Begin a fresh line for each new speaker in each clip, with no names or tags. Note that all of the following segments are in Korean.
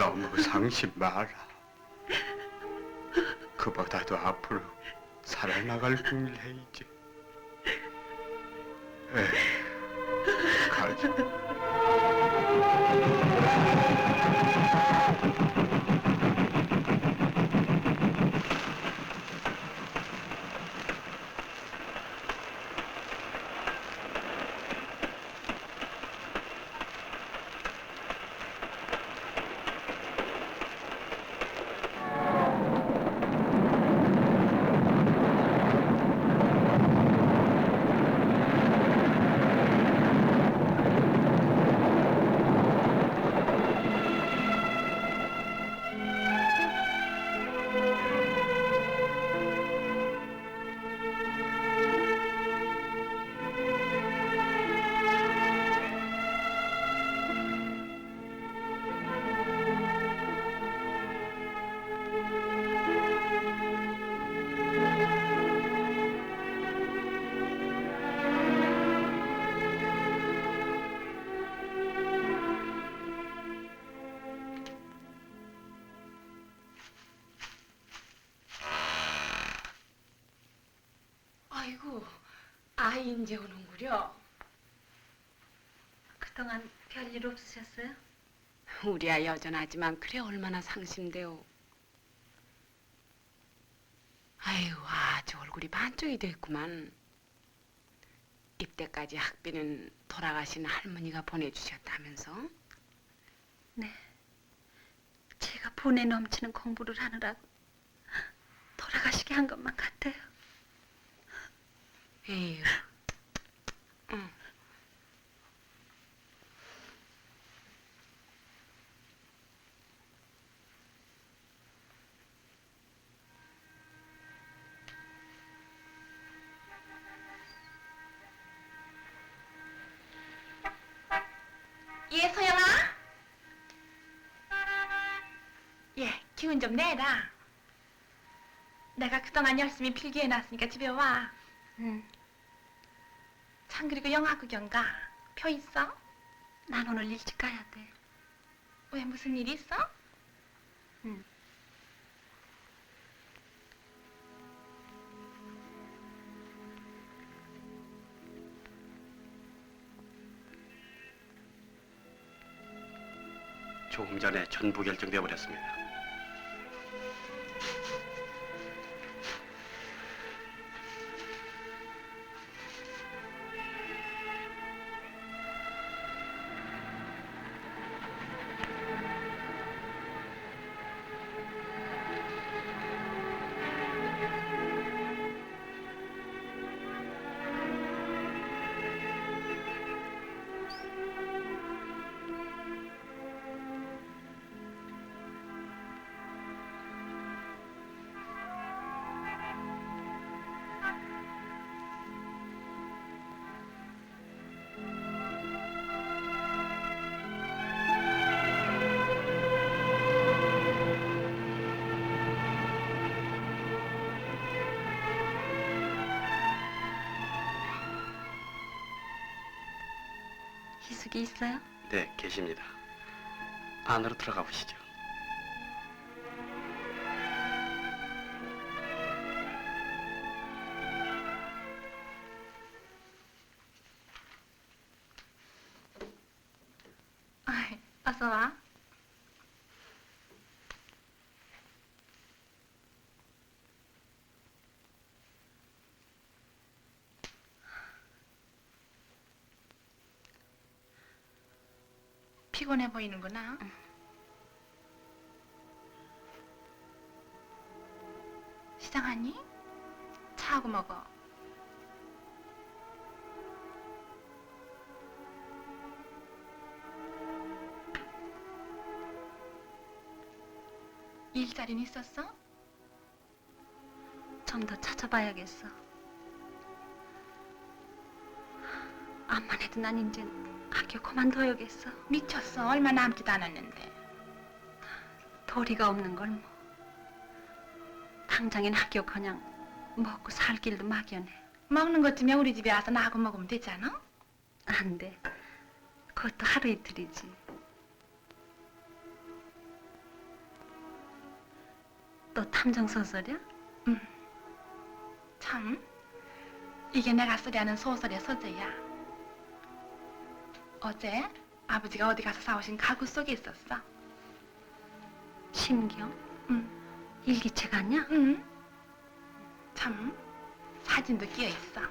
너무 상심 마라. 그보다도 앞으로 살아나갈 궁을 해이지. 에휴, 가자.
아이고, 아이 인제 오는구려.
그동안 별일 없으셨어요?
우리 아이 여전하지만 그래 얼마나 상심돼요. 아유, 아주 얼굴이 반쪽이 됐구만. 입대까지 학비는 돌아가신 할머니가 보내주셨다면서?
네. 제가 분에 넘치는 공부를 하느라고 돌아가시게 한 것만 같아요.
에휴. 응.
예, 소영아? 예, 기운 좀 내라. 내가 그동안 열심히 필기해놨으니까 집에 와.
응.
참, 그리고 영화 구경 가. 표 있어?
난 오늘 일찍 가야 돼.
왜, 무슨 일 있어?
응.
조금 전에 전부 결정돼 버렸습니다.
희숙이 있어요?
네, 계십니다. 안으로 들어가 보시죠.
아이, 어서 와. 피곤해 보이는구나. 시장하니? 차하고 먹어. 일자리는 있었어?
좀 더 찾아봐야겠어. 암만 해도 난 이젠 학교 그만둬야겠어.
미쳤어. 얼마 남지도 않았는데.
도리가 없는 걸 뭐. 당장엔 학교 그냥 먹고 살 길도 막연해.
먹는 것쯤에 우리 집에 와서 나하고 먹으면 되잖아?
안 돼. 그것도 하루 이틀이지. 또 탐정 소설이야?
참, 이게 내가 쓰려는 소설의 소재야. 어제 아버지가 어디 가서 사오신 가구 속에 있었어.
신경?
응.
일기책 아니야?
응. 참, 사진도 끼어 있어.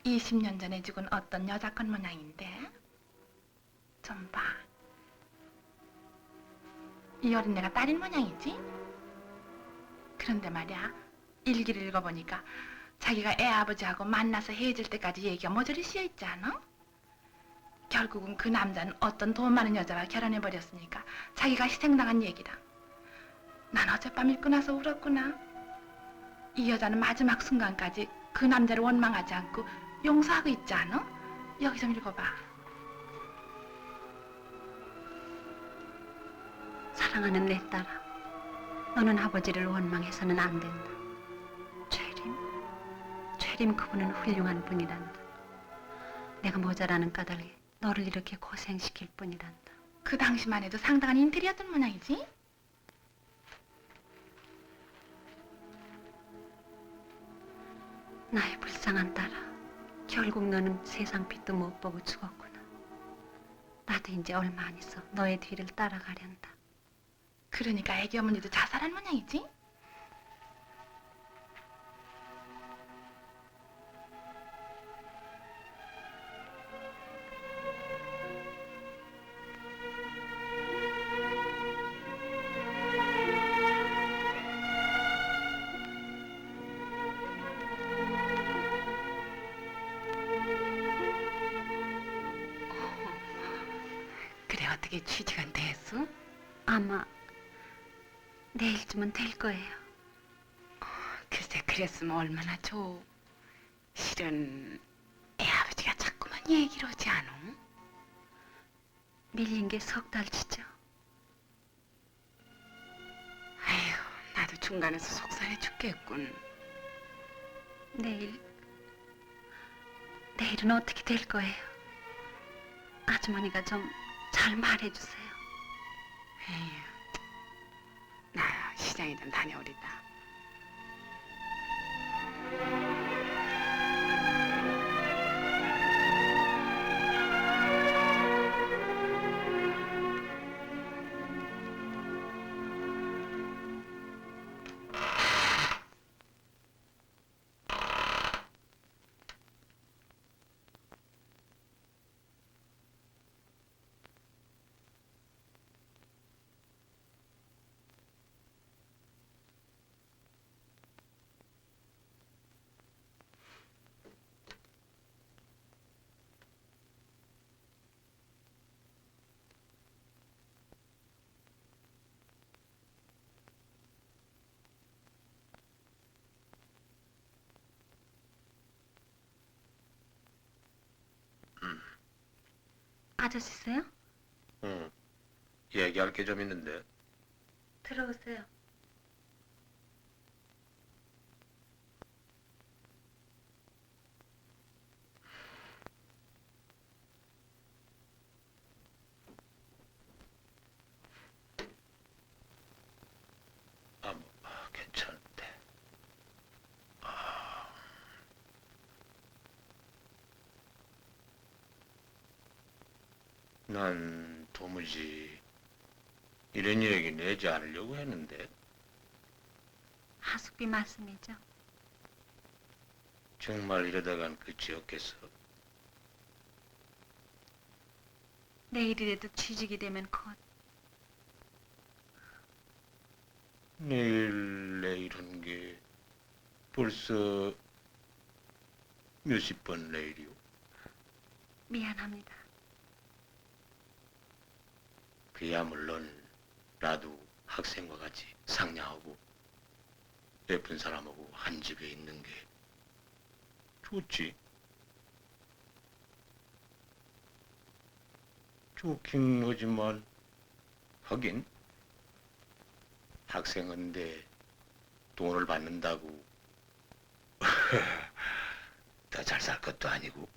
20년 전에 죽은 어떤 여자 건 모양인데. 좀 봐. 이 어린애가 딸인 모양이지? 그런데 말이야, 일기를 읽어보니까 자기가 애 아버지하고 만나서 헤어질 때까지 얘기가 모조리 씌어 있지 않아? 결국은 그 남자는 어떤 돈 많은 여자와 결혼해버렸으니까 자기가 희생당한 얘기다. 난 어젯밤 읽고 나서 울었구나. 이 여자는 마지막 순간까지 그 남자를 원망하지 않고 용서하고 있지 않아? 여기 좀 읽어봐.
사랑하는 내 딸아, 너는 아버지를 원망해서는 안 된다. 최림 그분은 훌륭한 분이란다. 내가 모자라는 까닭에 너를 이렇게 고생시킬 뿐이란다.
그 당시만 해도 상당한 인테리어였던 모양이지?
나의 불쌍한 딸아, 결국 너는 세상 빛도 못 보고 죽었구나. 나도 이제 얼마 안 있어 너의 뒤를 따라가련다.
그러니까 애기 어머니도 자살한 모양이지?
그래 어떻게 취직은 됐어?
아마 내일쯤은 될 거예요.
글쎄 그랬으면 얼마나 좋. 실은 애 아버지가 자꾸만 얘기를 하지 않아?
밀린 게 석 달치죠.
아휴 나도 중간에서 속상해 죽겠군.
내일은 어떻게 될 거예요? 아주머니가 좀 잘 말해주세요.
에휴 나 시장이든 다녀오리다.
아저씨세요?
응. 얘기할 게 좀 있는데.
들어오세요.
괜찮은데. 난 도무지 이런 얘기 내지 않으려고 했는데
하숙비 말씀이죠.
정말 이러다간 끝이 없겠어.
내일이라도 취직이 되면 곧
내일은 게 벌써 몇십 번 내일이요.
미안합니다.
그야 물론 나도 학생과 같이 상냥하고 예쁜 사람하고 한 집에 있는 게 좋지. 좋긴 하지만 하긴 학생인데 돈을 받는다고 더 잘 살 것도 아니고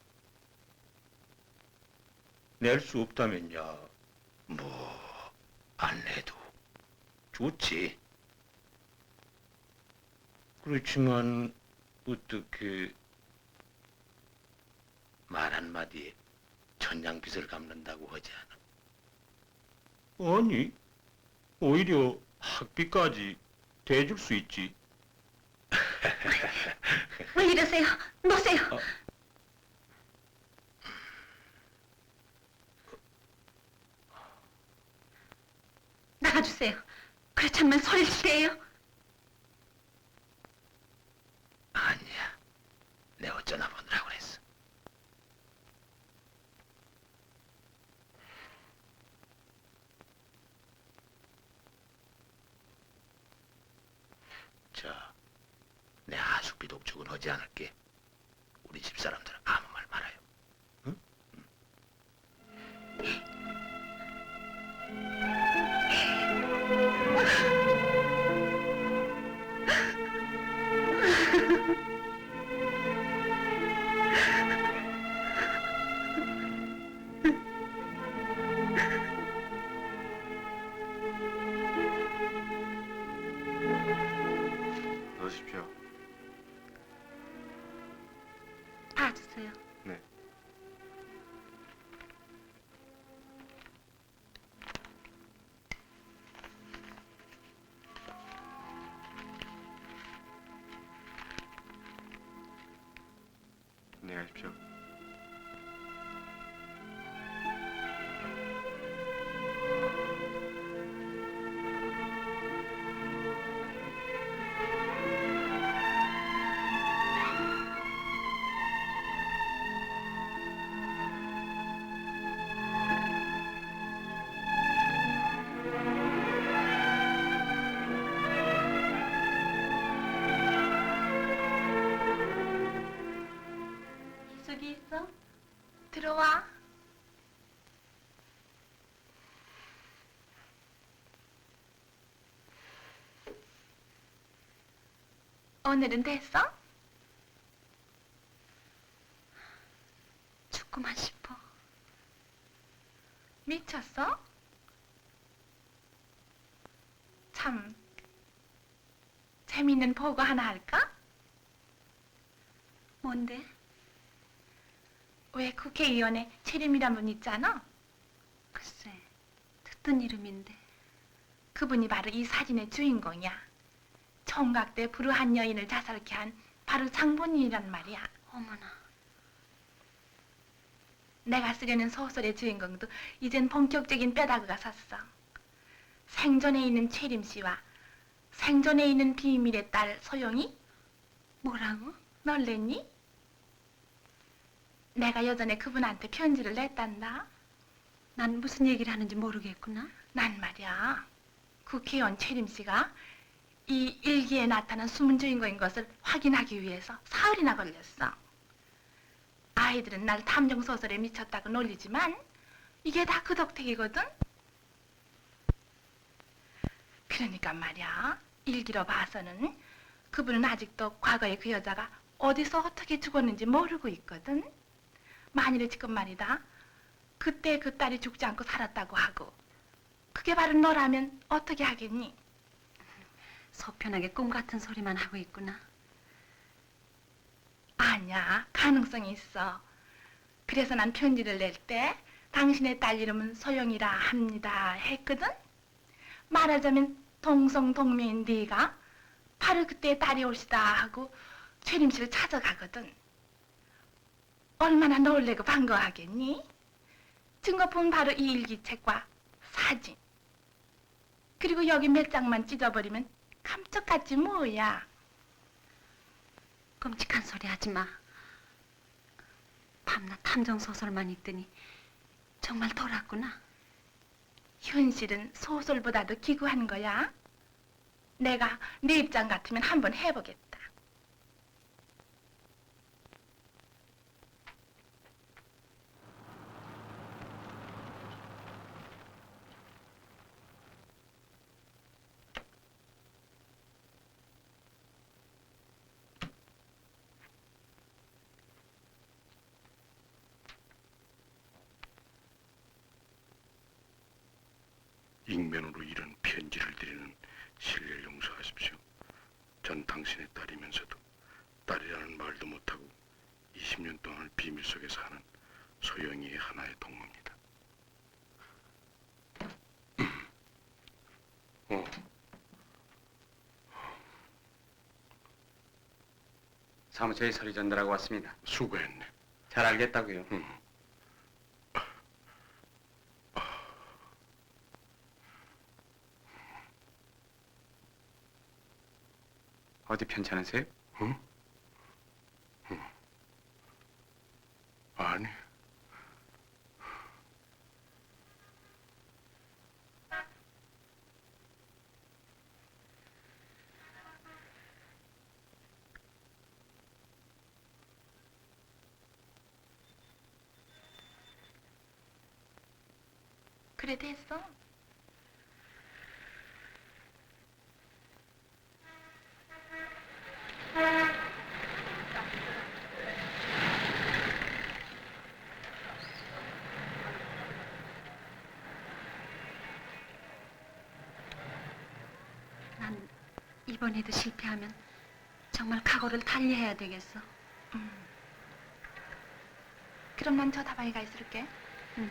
낼 수 없다면야 뭐 안 내도 좋지. 그렇지만 어떻게 말 한마디에 천냥빚을 갚는다고 하지 않아?
아니, 오히려 학비까지 대줄 수 있지.
왜 이러세요? 놓으세요. 나가주세요. 그렇지 않으면 소리를 치래요.
아니야. 내 어쩌나 보느라고 그랬어. 자, 내 하숙비 독촉은 하지 않을게. 우리 집사람들은 아무 말 말아요. 응?
넣으십시오.
봐주세요.
네. 안녕히 가십시오.
저기 있어?
들어와. 오늘은 됐어?
죽고만 싶어.
미쳤어? 참 재밌는 보고 하나 할까?
뭔데?
왜 국회의원에 최림이란 분 있잖아?
글쎄, 듣던 이름인데.
그분이 바로 이 사진의 주인공이야. 총각 때 불우한 여인을 자살케 한 바로 장본인이란 말이야.
어머나.
내가 쓰려는 소설의 주인공도 이젠 본격적인 뼈다귀가 섰어. 생존에 있는 최림 씨와 생존에 있는 비밀의 딸 소영이?
뭐라고?
놀랬니? 내가 예전에 그분한테 편지를 냈단다.
난 무슨 얘기를 하는지 모르겠구나.
난 말이야. 국회의원 최림 씨가 이 일기에 나타난 숨은 주인공인 것을 확인하기 위해서 사흘이나 걸렸어. 아이들은 날 탐정소설에 미쳤다고 놀리지만 이게 다 그 덕택이거든. 그러니까 말이야. 일기로 봐서는 그분은 아직도 과거에 그 여자가 어디서 어떻게 죽었는지 모르고 있거든. 만일에 지금 말이다. 그때 그 딸이 죽지 않고 살았다고 하고 그게 바로 너라면 어떻게 하겠니?
소편하게 꿈 같은 소리만 하고 있구나.
아니야, 가능성이 있어. 그래서 난 편지를 낼 때 당신의 딸 이름은 소영이라 합니다 했거든. 말하자면 동성동매인 네가 바로 그때 딸이 올시다 하고 최림 씨를 찾아가거든. 얼마나 놀래고 반가워하겠니? 증거품은 바로 이 일기책과 사진. 그리고 여기 몇 장만 찢어버리면 깜짝같지 뭐야.
끔찍한 소리 하지 마. 밤낮 탐정 소설만 읽더니 정말 돌았구나.
현실은 소설보다도 기구한 거야. 내가 네 입장 같으면 한번 해보겠다.
익면으로 이런 편지를 드리는
실례를 용서하십시오. 전 당신의 딸이면서도 딸이라는 말도 못하고 20년 동안을 비밀 속에 사는 소영이의 하나의 동무입니다.
사무처에 서류 전달하고 왔습니다.
수고했네.
잘 알겠다고요. 어디 편찮으세요?
아니,
그래 됐어.
난 이번에도 실패하면 정말 각오를 달리해야 되겠어.
그럼 난 저 다방에 가 있을게.
응.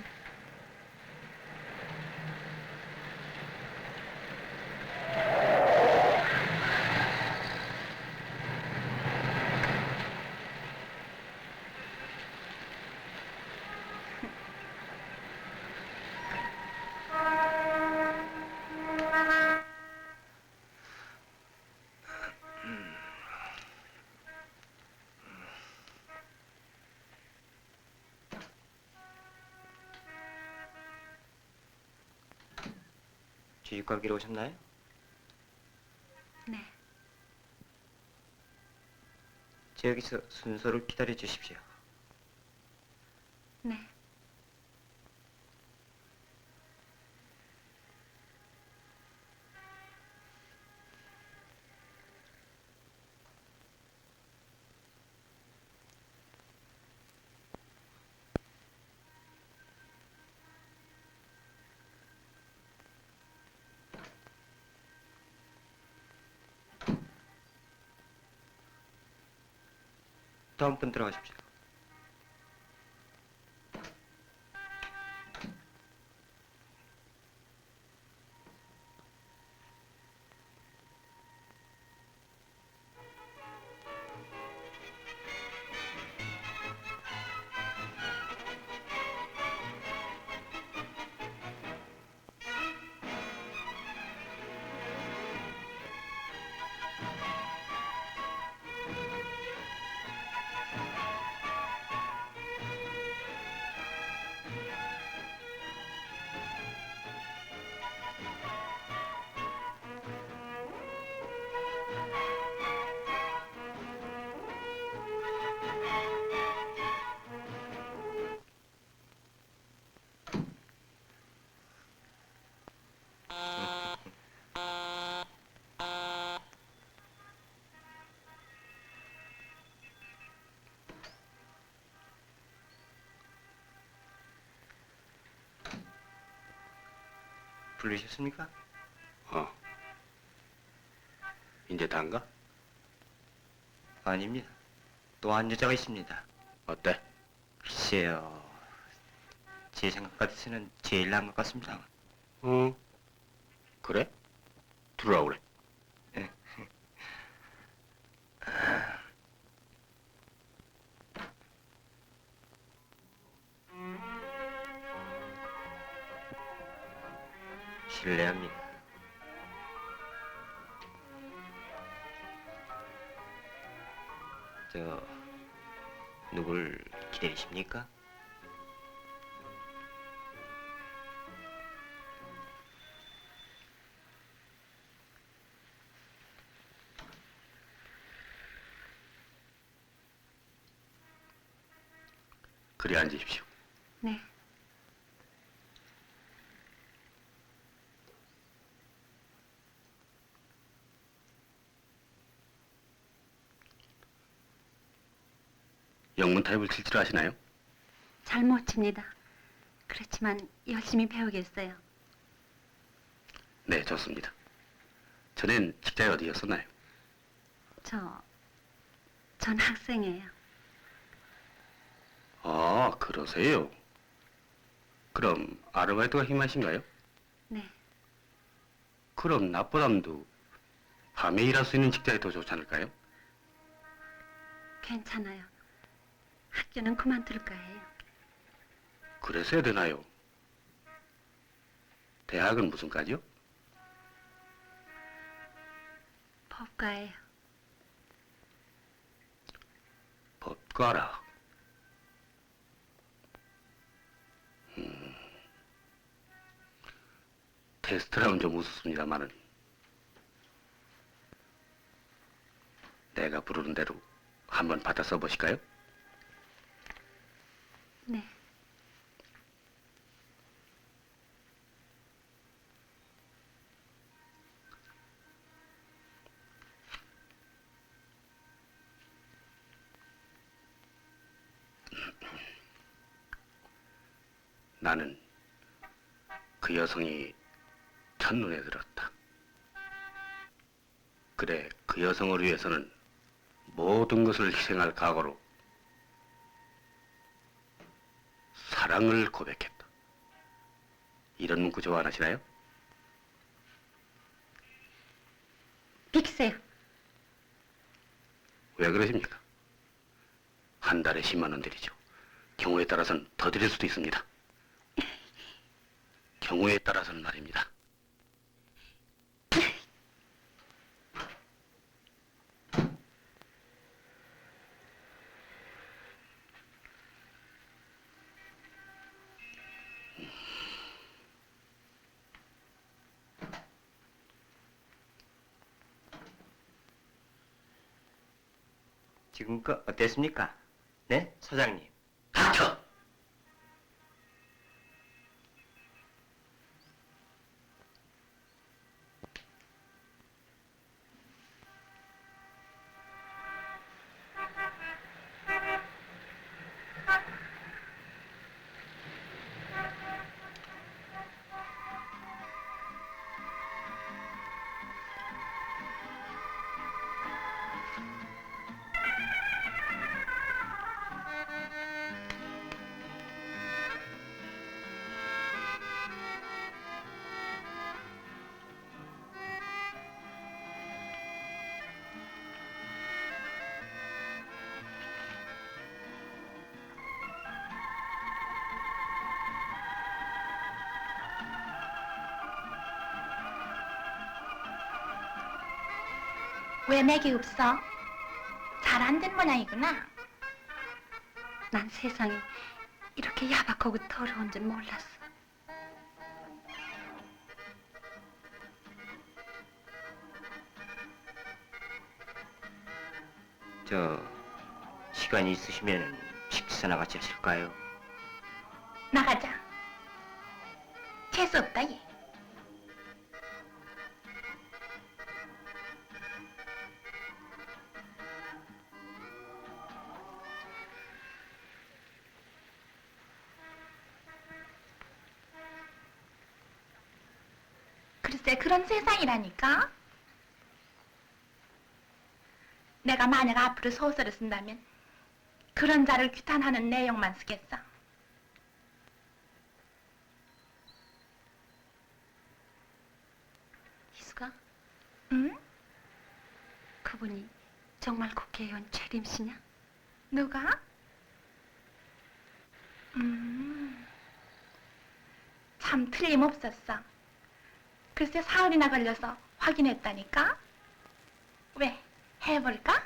주입 가기로 오셨나요?
네.
저 여기서 순서를 기다려 주십시오.
네.
다음 분 들어가십시오. 부르셨습니까?
이제 다인가?
아닙니다. 또 한 여자가 있습니다.
어때?
글쎄요. 제 생각 같아서는 제일 나은 것 같습니다.
그래? 들어와 그래.
실례합니다. 저 누굴 기다리십니까?
그리 앉으십시오.
네.
영문 타입을 칠 줄 아시나요?
잘 못 칩니다. 그렇지만 열심히 배우겠어요.
네, 좋습니다.
전엔 직장이 어디였었나요?
전 학생이에요.
아, 그러세요? 그럼 아르바이트가 힘하신가요?
네.
그럼 낮보담도 밤에 일할 수 있는 직장이 더 좋지 않을까요?
괜찮아요. 학교는 그만둘까 해요.
그래서 해야 되나요? 대학은 무슨 과죠?
법과예요.
법과라. 테스트라면 좀 우습습니다만은 내가 부르는 대로 한번 받아 써보실까요?
네.
나는 그 여성이 첫눈에 들었다. 그래, 그 여성을 위해서는 모든 것을 희생할 각오로 사랑을 고백했다. 이런 문구 좋아 안 하시나요?
비키세요.
왜 그러십니까? 한 달에 10만 원 드리죠. 경우에 따라서는 더 드릴 수도 있습니다. 경우에 따라서는 말입니다.
지금껏 어땠습니까? 네, 소장님.
닥쳐!
왜 맥이 없어? 잘 안 된 모양이구나.
난 세상이 이렇게 야박하고 더러운 줄 몰랐어.
시간이 있으시면 식사나 같이 하실까요?
나가자. 재수 없다 얘. 글쎄 그런 세상이라니까. 내가 만약 앞으로 소설을 쓴다면 그런 자를 규탄하는 내용만 쓰겠어.
희수가
응?
그분이 정말 국회의원 최림 씨냐?
누가? 참 틀림없었어. 글쎄 사흘이나 걸려서 확인했다니까. 왜? 해볼까?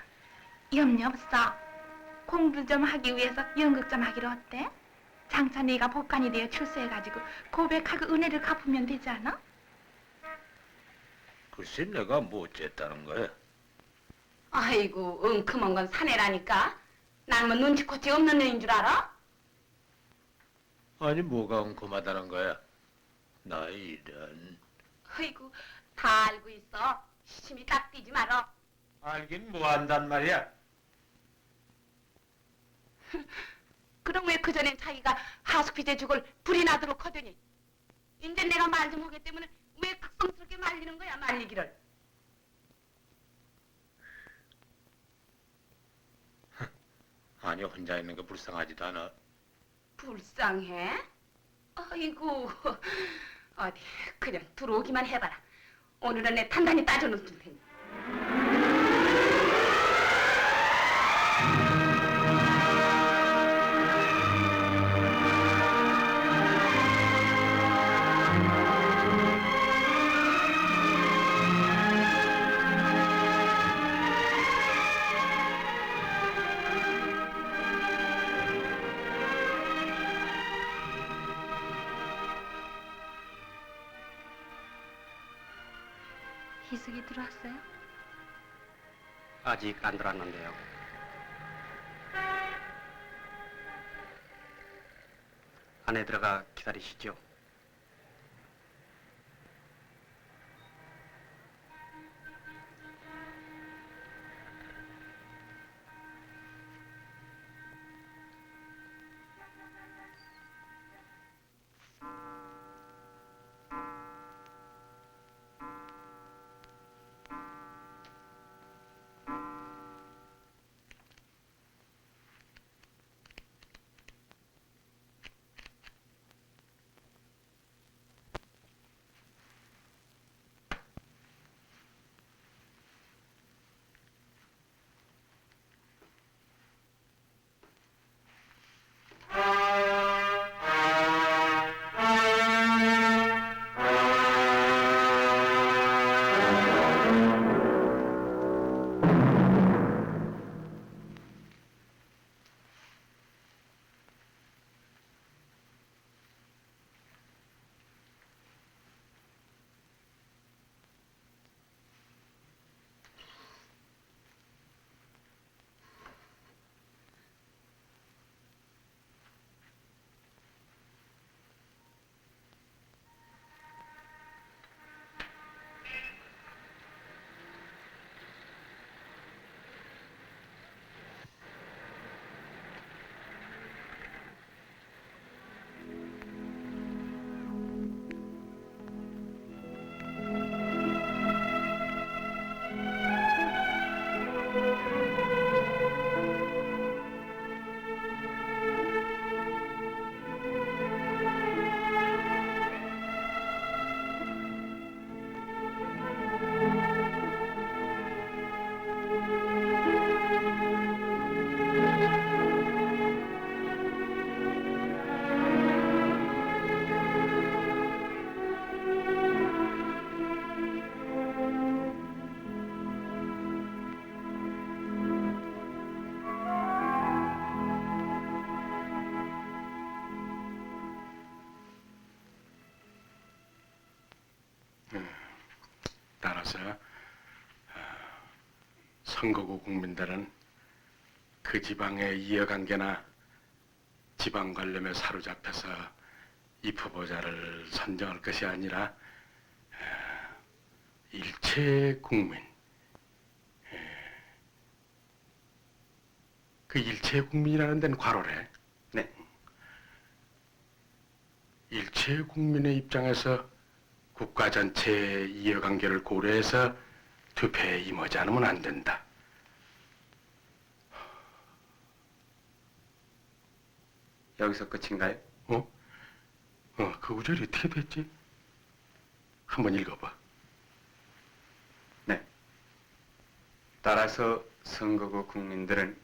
염려 없어. 공부 좀 하기 위해서 연극 좀 하기로 어때? 장차 네가 법관이 되어 출세해가지고 고백하고 은혜를 갚으면 되지 않아?
글쎄 내가 뭐 어쨌다는 거야?
아이고, 은큼한 건 사내라니까. 난 뭐 눈치코치 없는 애인 줄 알아?
아니 뭐가 엉큼하다는 거야? 나 이런.
아이고, 다 알고 있어. 시침이 딱 띄지 말어.
알긴 뭐 안단 말이야?
그럼 왜 그전엔 자기가 하숙비제 죽을 불이 나도록 하더니 이제 내가 말 좀 하기 때문에 왜 극성스럽게 말리는 거야, 말리기를.
아니 혼자 있는 게 불쌍하지도 않아.
불쌍해? 아이고, 어디 그냥 들어오기만 해봐라. 오늘은 내 단단히 따져놓을 테니.
희숙이 들어왔어요?
아직 안 들어왔는데요. 안에 들어가 기다리시죠.
따라서 선거구 국민들은 그 지방의 이해관계나 지방 관념에 사로잡혀서 입후보자를 선정할 것이 아니라 일체 국민, 그 일체 국민이라는 데는 괄호래.
네.
일체 국민의 입장에서 국가 전체의 이해관계를 고려해서 투표에 임하지 않으면 안 된다.
여기서 끝인가요?
그 구절이 어떻게 됐지? 한번 읽어봐.
네. 따라서 선거구 국민들은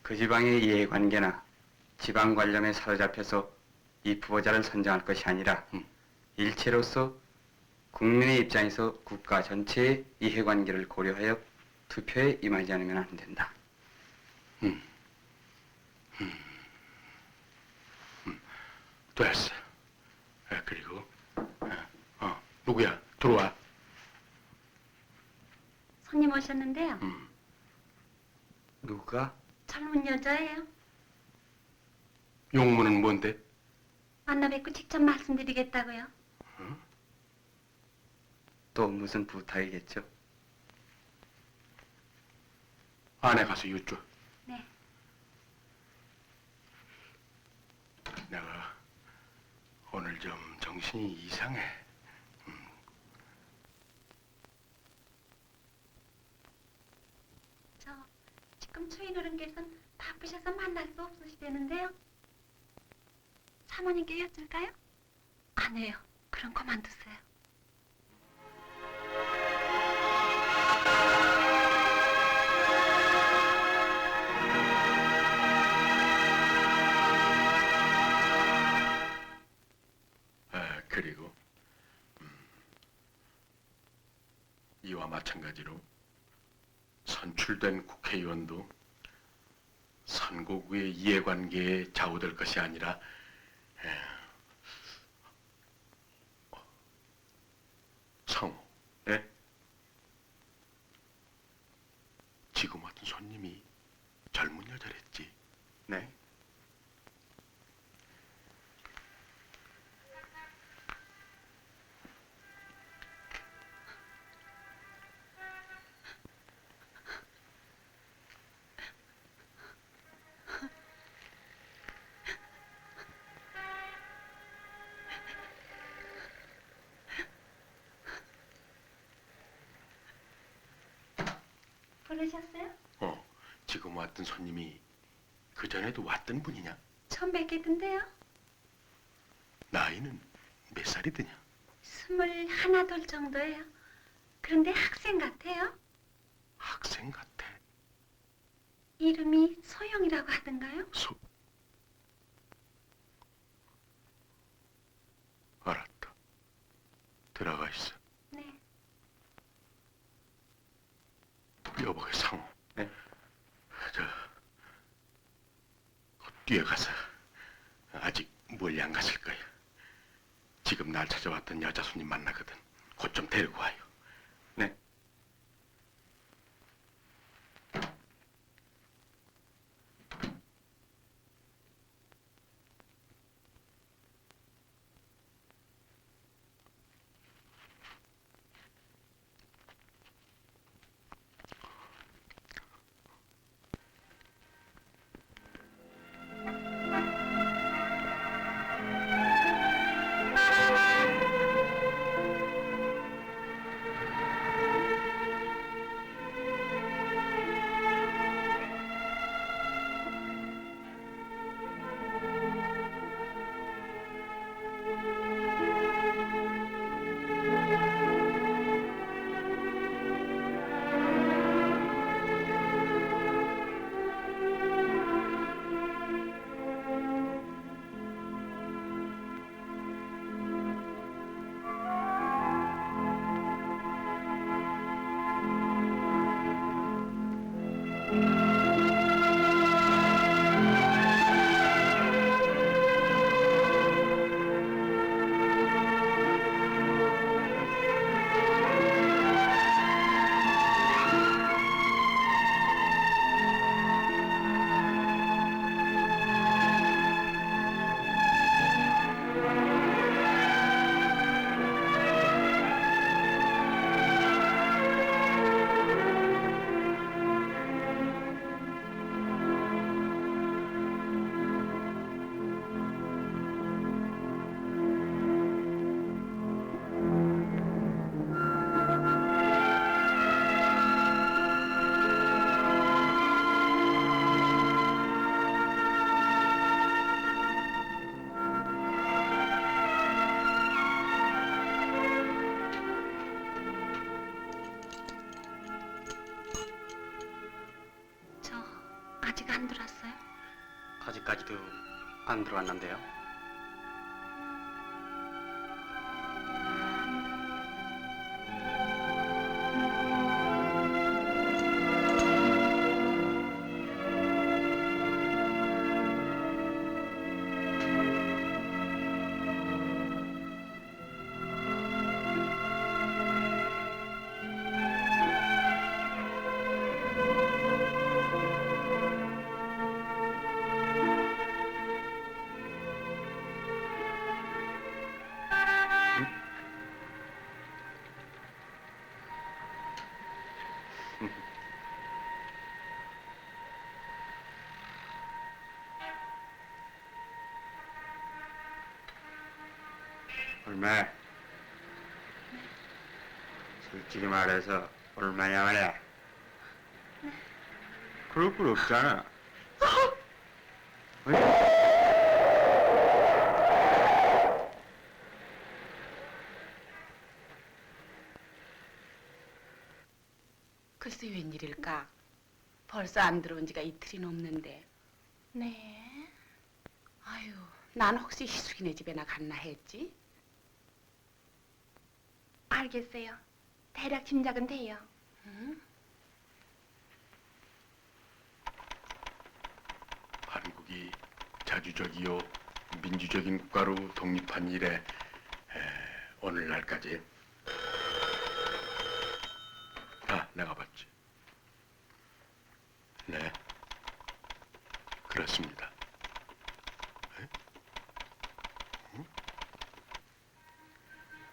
그 지방의 이해관계나 지방 관념에 사로잡혀서 이 후보자를 선정할 것이 아니라 일체로서 국민의 입장에서 국가 전체의 이해관계를 고려하여 투표에 임하지 않으면 안 된다.
됐어. 그리고 누구야? 들어와.
손님 오셨는데요.
누가?
젊은 여자예요.
용문은 뭔데?
만나 뵙고 직접 말씀드리겠다고요.
또 무슨 부탁이겠죠?
안에 가서 여쭈.
네.
내가 오늘 좀 정신이 이상해.
저 가끔 주인어른께서는 바쁘셔서 만날 수 없으시대는데요. 사모님께 여쭐까요? 안 해요. 그럼 그만두세요.
그리고 이와 마찬가지로 선출된 국회의원도 선거구의 이해관계에 좌우될 것이 아니라 성우,
네?
지금 왔던 손님이 젊은 여자랬지.
네?
부르셨어요?
지금 왔던 손님이 그전에도 왔던 분이냐?
처음 뵙겠던데요.
나이는 몇 살이더냐?
21, 둘 정도예요. 그런데 학생 같아요.
학생 같아.
이름이 소영이라고 하던가요?
알았다. 들어가 있어.
네.
여보게 상우.
네?
뒤에 가서 아직 멀리 안 갔을 거야. 지금 날 찾아왔던 여자 손님 만나거든. 곧 좀 데리고 와요.
네?
저 아직 안 들었어요.
아직까지도 안 들어왔는데요. 얼마? 솔직히 말해서 얼마냐 말이야. 그럴 건 없잖아.
글쎄 웬일일까? 벌써 안 들어온 지가 이틀이 넘는데.
네.
아유, 난 혹시 희숙이네 집에나 갔나 했지?
알겠어요. 대략 짐작은 돼요.
응?
한국이 자주적이요 민주적인 국가로 독립한 이래 오늘날까지 내가 봤지. 네, 그렇습니다.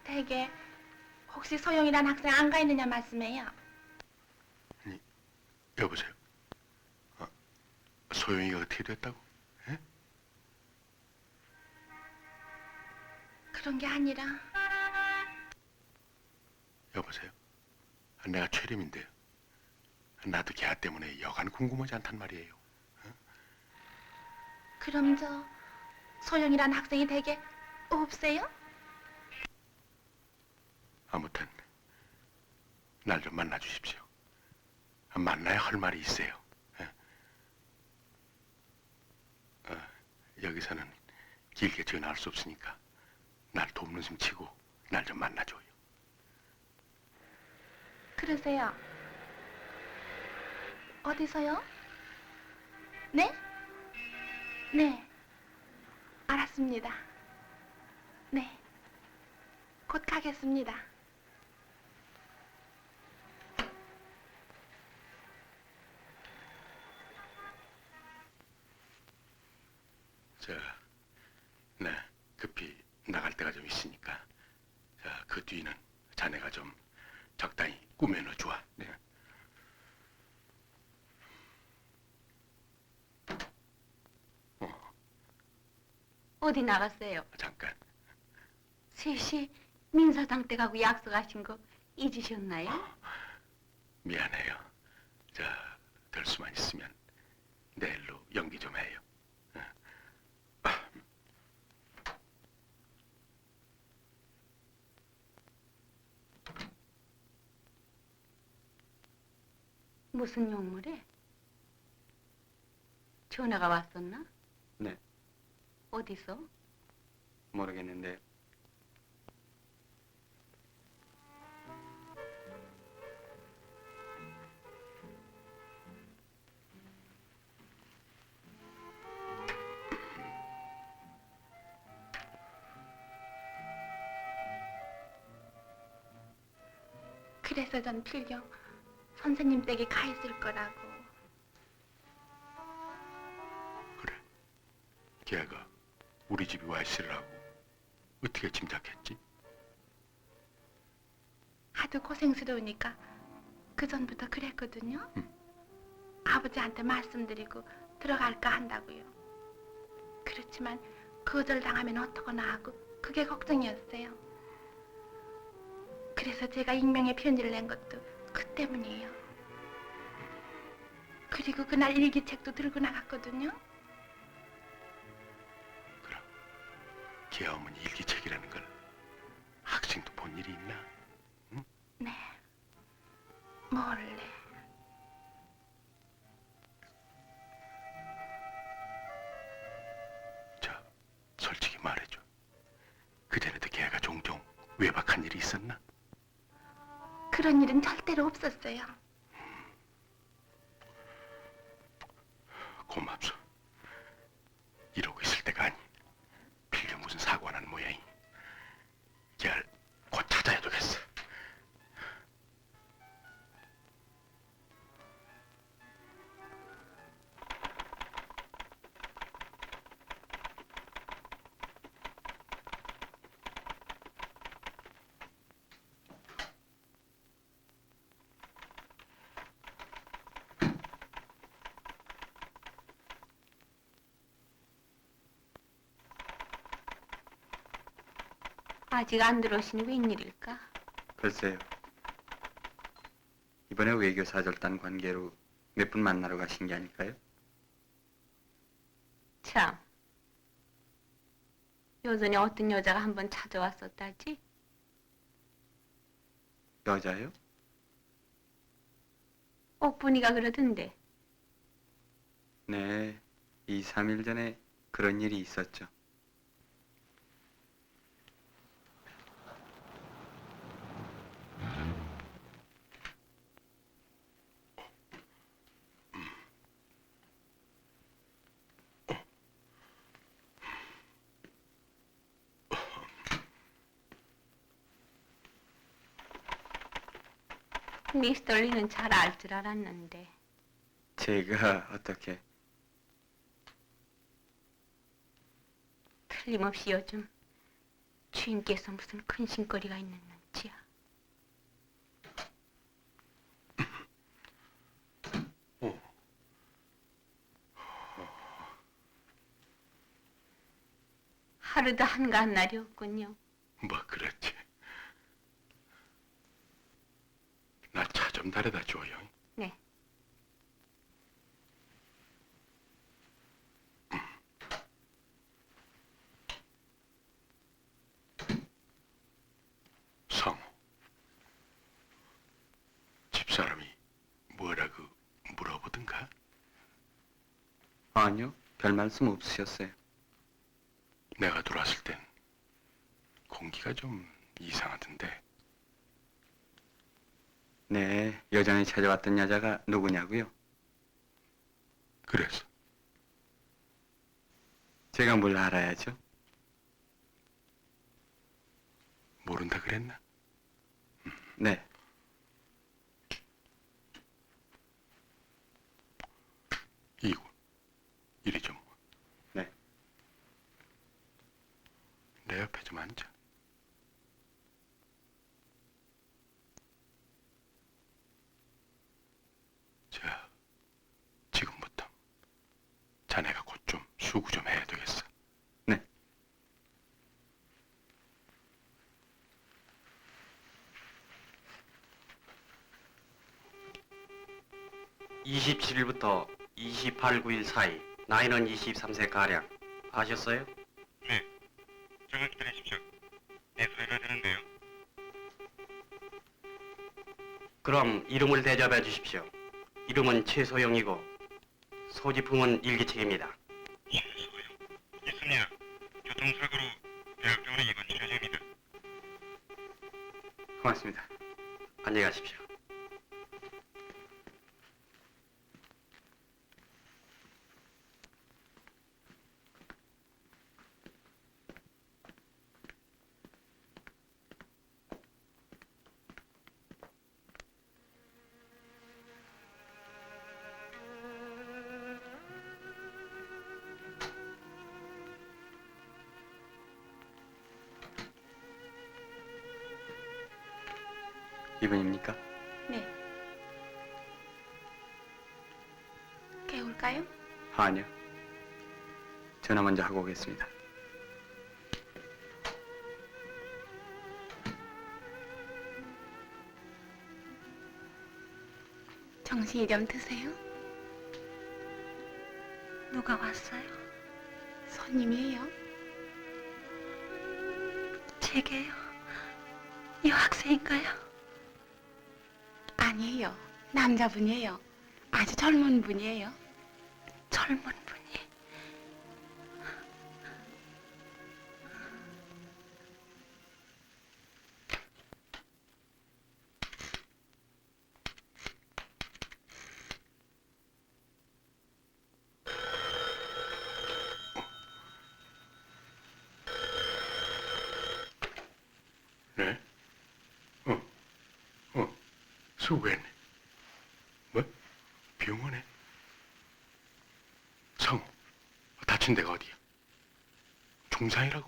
대개 혹시 소영이란 학생 안 가 있느냐 말씀해요.
여보세요. 소영이가 어떻게 됐다고?
그런 게 아니라
여보세요. 내가 최림인데요. 나도 걔 때문에 여간 궁금하지 않단 말이에요.
그럼 저 소영이란 학생이 대개 없어요?
아무튼 날 좀 만나 주십시오. 만나야 할 말이 있어요. 여기서는 길게 전화할 수 없으니까 날 돕는 셈 치고 날 좀 만나줘요.
그러세요. 어디서요? 네? 네. 알았습니다. 네. 곧 가겠습니다.
네, 급히 나갈 때가 좀 있으니까 그 뒤는 자네가 좀 적당히 꾸며넣어 주어. 네.
어디 나갔어요?
잠깐.
셋이 민사장 때 가고 약속하신 거 잊으셨나요?
미안해요. 될 수만 있으면 내일로 연기 좀 해요.
무슨 용물에? 전화가 왔었나?
네,
어디서?
모르겠는데
그래서 전 필경 선생님 댁에 가 있을 거라고.
그래. 걔가 우리 집에 와 있으라고 어떻게 짐작했지?
하도 고생스러우니까 그 전부터 그랬거든요. 아버지한테 말씀드리고 들어갈까 한다고요. 그렇지만 거절당하면 어떡하나 하고 그게 걱정이었어요. 그래서 제가 익명의 편지를 낸 것도 그 때문이에요. 그리고 그날 일기책도 들고 나갔거든요.
그럼 걔 어머니 일기책이라는 걸 학생도 본 일이 있나?
네. 몰래.
솔직히 말해줘. 그전에도 걔가 종종 외박한 일이 있었나?
그런 일은 절대로 없었어요.
고맙소. 이러고 있을 때가 아니. 필경 무슨 사고가 난 모양이. 걔를 곧 찾아야 되겠어.
아직 안 들어오시니 웬일일까?
글쎄요. 이번에 외교사절단 관계로 몇 분 만나러 가신 게 아닐까요?
참. 요전에 어떤 여자가 한번 찾아왔었다지?
여자요?
옥분이가 그러던데.
네, 2, 3일 전에 그런 일이 있었죠.
미스터 리는 잘 알 줄 알았는데.
제가 어떻게...
틀림없이 요즘 주인께서 무슨 큰 심거리가 있는 눈치야. 하루도 한가한 날이 없군요.
뭐 그렇지. 나 차 좀 데려다 줘요.
네.
성우. 집사람이 뭐라고 물어보던가?
아니요, 별 말씀 없으셨어요.
내가 들어왔을 땐 공기가 좀 이상하던데.
네, 여전히 찾아왔던 여자가 누구냐고요?
그래서
제가 뭘 알아야죠?
모른다 그랬나?
네,
이군. 이리 좀.
네.
내 옆에 좀 앉아. 자, 지금부터 자네가 곧 좀 수구 좀 해야 되겠어.
네.
(27일부터 28, 9일) 사이 나이는 23세 가량 아셨어요?
네, 조금 기다리십시오. 내 소리가 되는데요.
그럼 이름을 대접해 주십시오. 이름은 최소영이고 소지품은 일기책입니다.
최소영. 있습니다. 교통사고로 대학병원에 입원 치료 중입니다.
고맙습니다.
안녕히 가십시오.
이분입니까?
네. 깨울까요?
아니요. 전화 먼저 하고 오겠습니다.
정신이 좀 드세요?
누가 왔어요?
손님이에요.
제게요. 여학생인가요?
아니에요. 남자분이에요. 아주 젊은 분이에요.
젊은 분이.
네? 수고했네. 뭐? 병원에? 성우, 다친 데가 어디야? 중상이라고?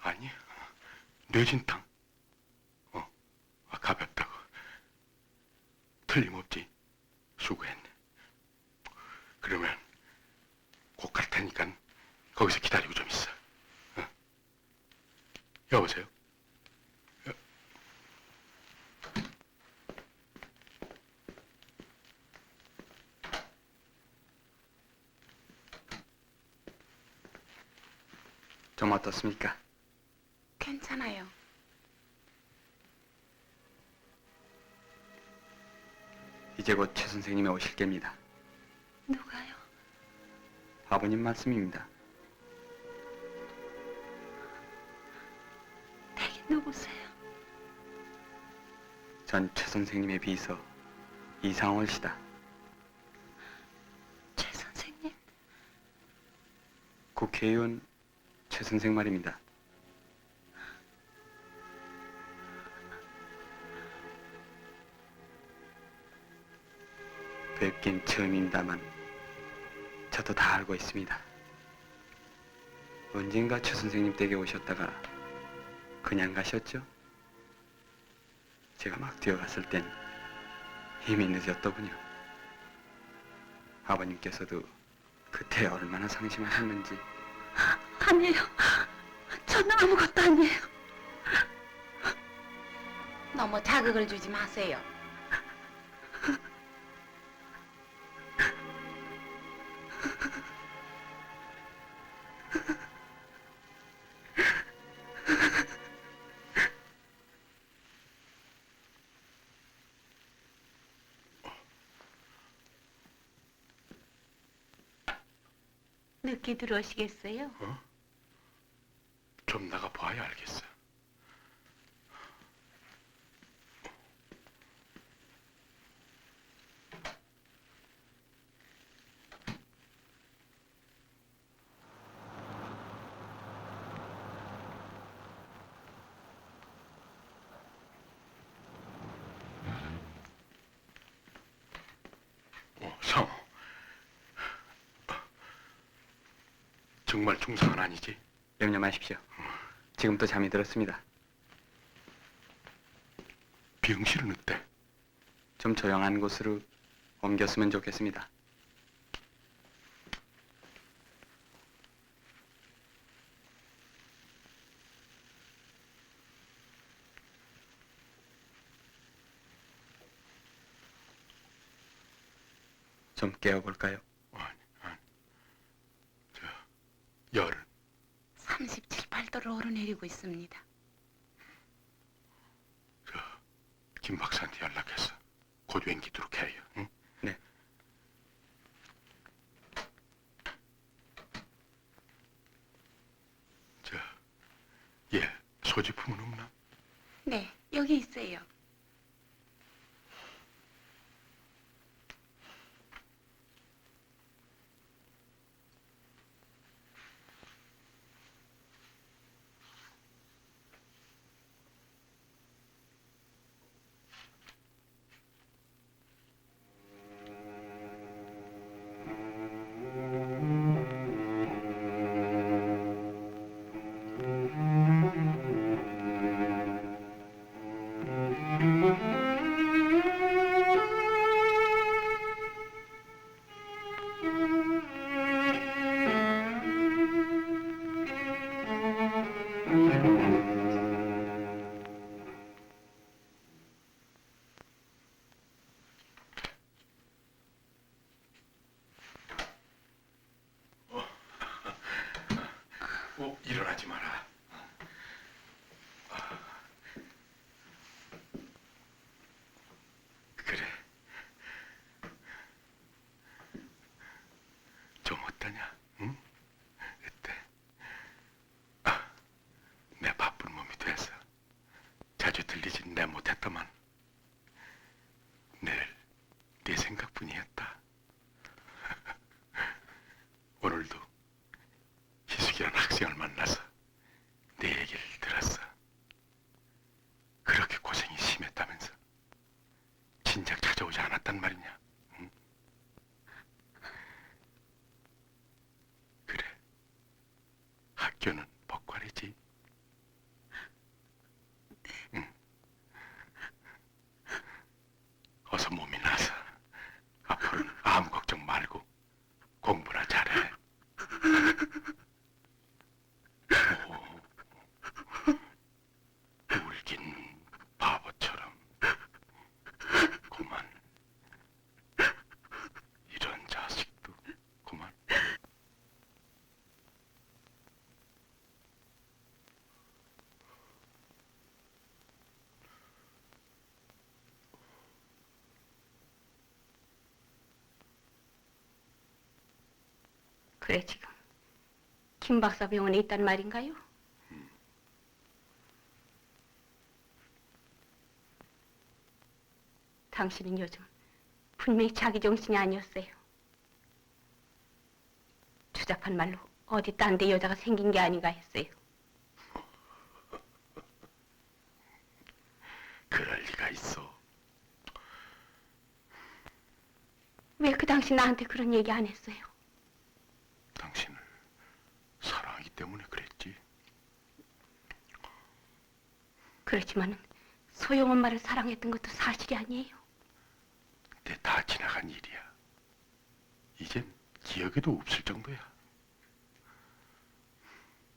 아니야. 뇌진탕. 가볍다고. 틀림없지. 수고했네. 그러면 곧 갈 테니까 거기서 기다리고 좀 있어. 여보세요?
좀 어떻습니까?
괜찮아요.
이제 곧 최 선생님이 오실 겁니다.
누가요?
아버님 말씀입니다.
댁이 누구세요?
전 최 선생님의 비서 이상월 씨다.
최 선생님?
국회의원 최 선생 말입니다. 뵙긴 처음입니다만 저도 다 알고 있습니다. 언젠가 최 선생님 댁에 오셨다가 그냥 가셨죠? 제가 막 뛰어갔을 땐 이미 늦었더군요. 아버님께서도 그때 얼마나 상심하셨는지.
아니에요. 저는 아무것도 아니에요.
너무 자극을 주지 마세요.
늦게 들어오시겠어요?
좀 나가 봐야 알겠어. 상호. 정말 중상은 아니지?
염려 마십시오. 지금도 잠이 들었습니다.
병실은 어때?
좀 조용한 곳으로 옮겼으면 좋겠습니다. 좀 깨워볼까요?
아니. 저 열은
37, 8도로 오르내리고 있습니다.
김 박사한테 연락해서 곧 웬기도록 해요. 응?
네.
얘 소지품은 없나?
네, 여기 있어요. 그래, 지금 김 박사 병원에 있단 말인가요? 당신은 요즘 분명히 자기 정신이 아니었어요. 추잡한 말로 어디 딴 데 여자가 생긴 게 아닌가 했어요.
그럴 리가 있어.
왜 그 당시 나한테 그런 얘기 안 했어요?
당신을 사랑하기 때문에 그랬지.
그렇지만은 소영 엄마를 사랑했던 것도 사실이 아니에요.
근데 다 지나간 일이야. 이젠 기억에도 없을 정도야.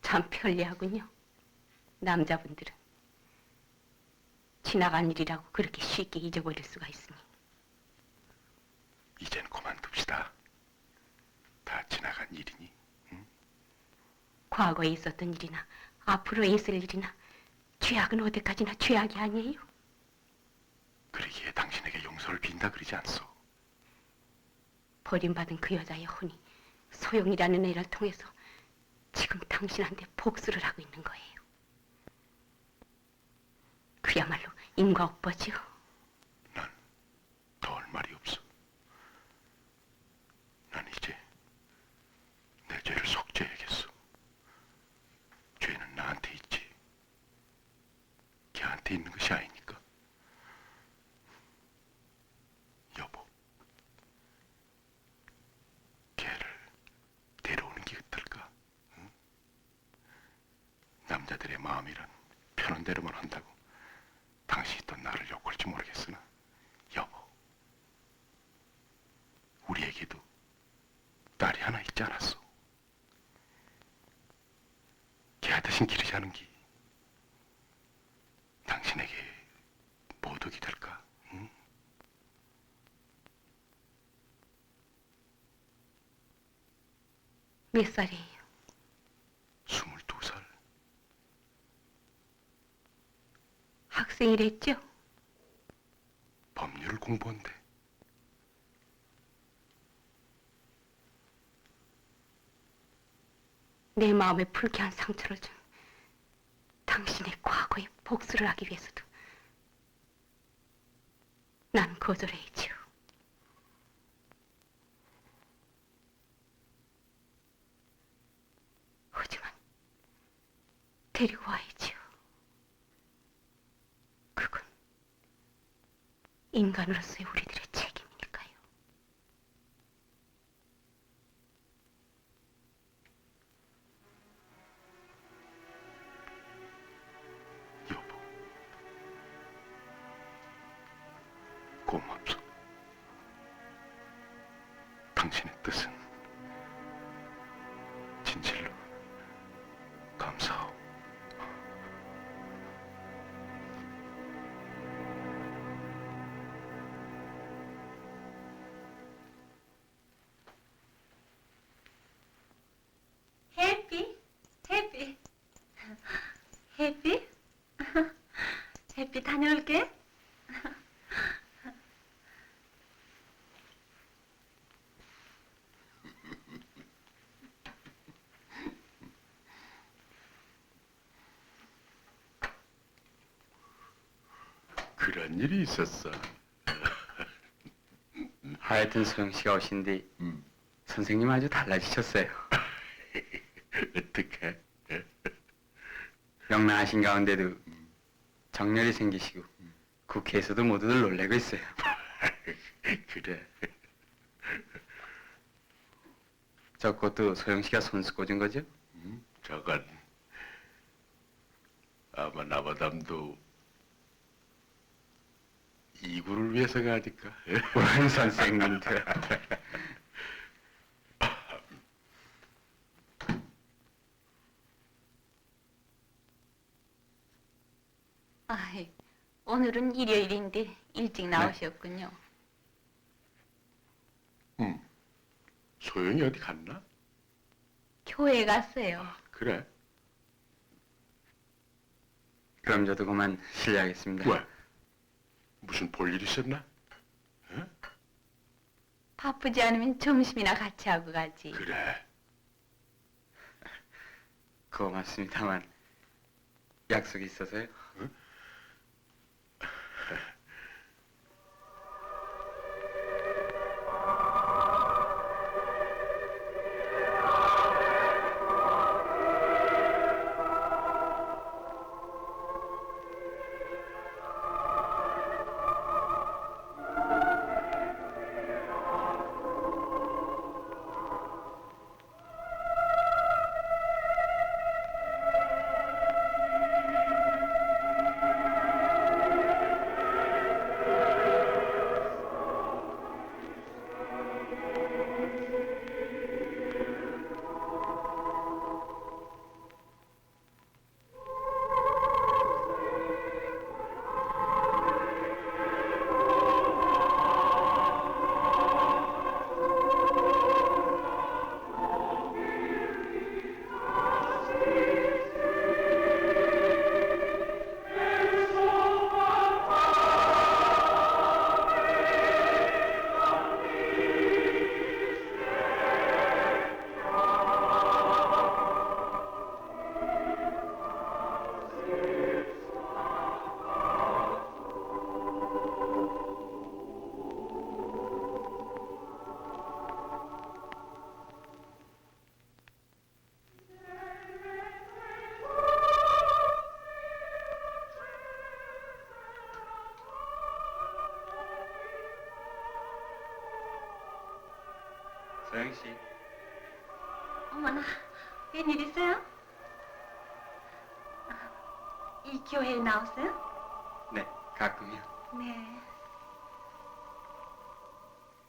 참 편리하군요. 남자분들은 지나간 일이라고 그렇게 쉽게 잊어버릴 수가 있으니.
이젠 그만둡시다. 다 지나간 일이니.
과거에 있었던 일이나 앞으로 있을 일이나 죄악은 어디까지나 죄악이 아니에요.
그러기에 당신에게 용서를 빈다 그러지 않소.
버림받은 그 여자의 혼이 소영이라는 애를 통해서 지금 당신한테 복수를 하고 있는 거예요. 그야말로 인과응보지요.
난 더 할 말이 없어. 난 이제 내 죄를 속죄해야겠어. 죄는 나한테 있지. 걔한테 있는 것이 아니니까. 여보, 걔를 데려오는 게 어떨까? 응? 남자들의 마음이란 편한 대로만 한다고 당신이 또 나를 욕할지 모르겠으나 여보, 우리에게도 딸이 하나 있지 않았어? 걔 대신 기르지 않은 게 당신에게 모독이 될까? 응?
몇 살이에요?
22살.
학생이랬죠?
법률을 공부한대.
내 마음에 불쾌한 상처를 준 당신의 과거에 복수를 하기 위해서도 난 거절해야지요. 하지만 데리고 와야지요. 그건 인간으로서의 우리들의 책임이니까요.
여보, 고맙소. 당신의 뜻은 진실로 감사하오.
해피, 해피, 해피, 해피 다녀올게.
그런 일이 있었어.
하여튼 소영 씨가 오신 뒤 선생님 아주 달라지셨어요.
어떡해?
명랑하신 가운데도 정열이 생기시고 국회에서도 모두들 놀래고 있어요.
그래.
저 꽃도 소영 씨가 손수 꽂은 거죠?
저건 아마 나보담도 이구를 위해서가 아닐까?
원 선생님들.
아이, 오늘은 일요일인데 일찍 나오셨군요.
소영이 어디 갔나?
교회 갔어요.
그래.
그럼 저도 그만 실례하겠습니다.
왜? 무슨 볼일 있었나?
바쁘지 않으면 점심이나 같이 하고 가지.
그래.
고맙습니다만 약속이 있어서요. 소영 씨,
어머나, 웬일이세요? 이 교회에 나오세요?
네, 가끔요.
네.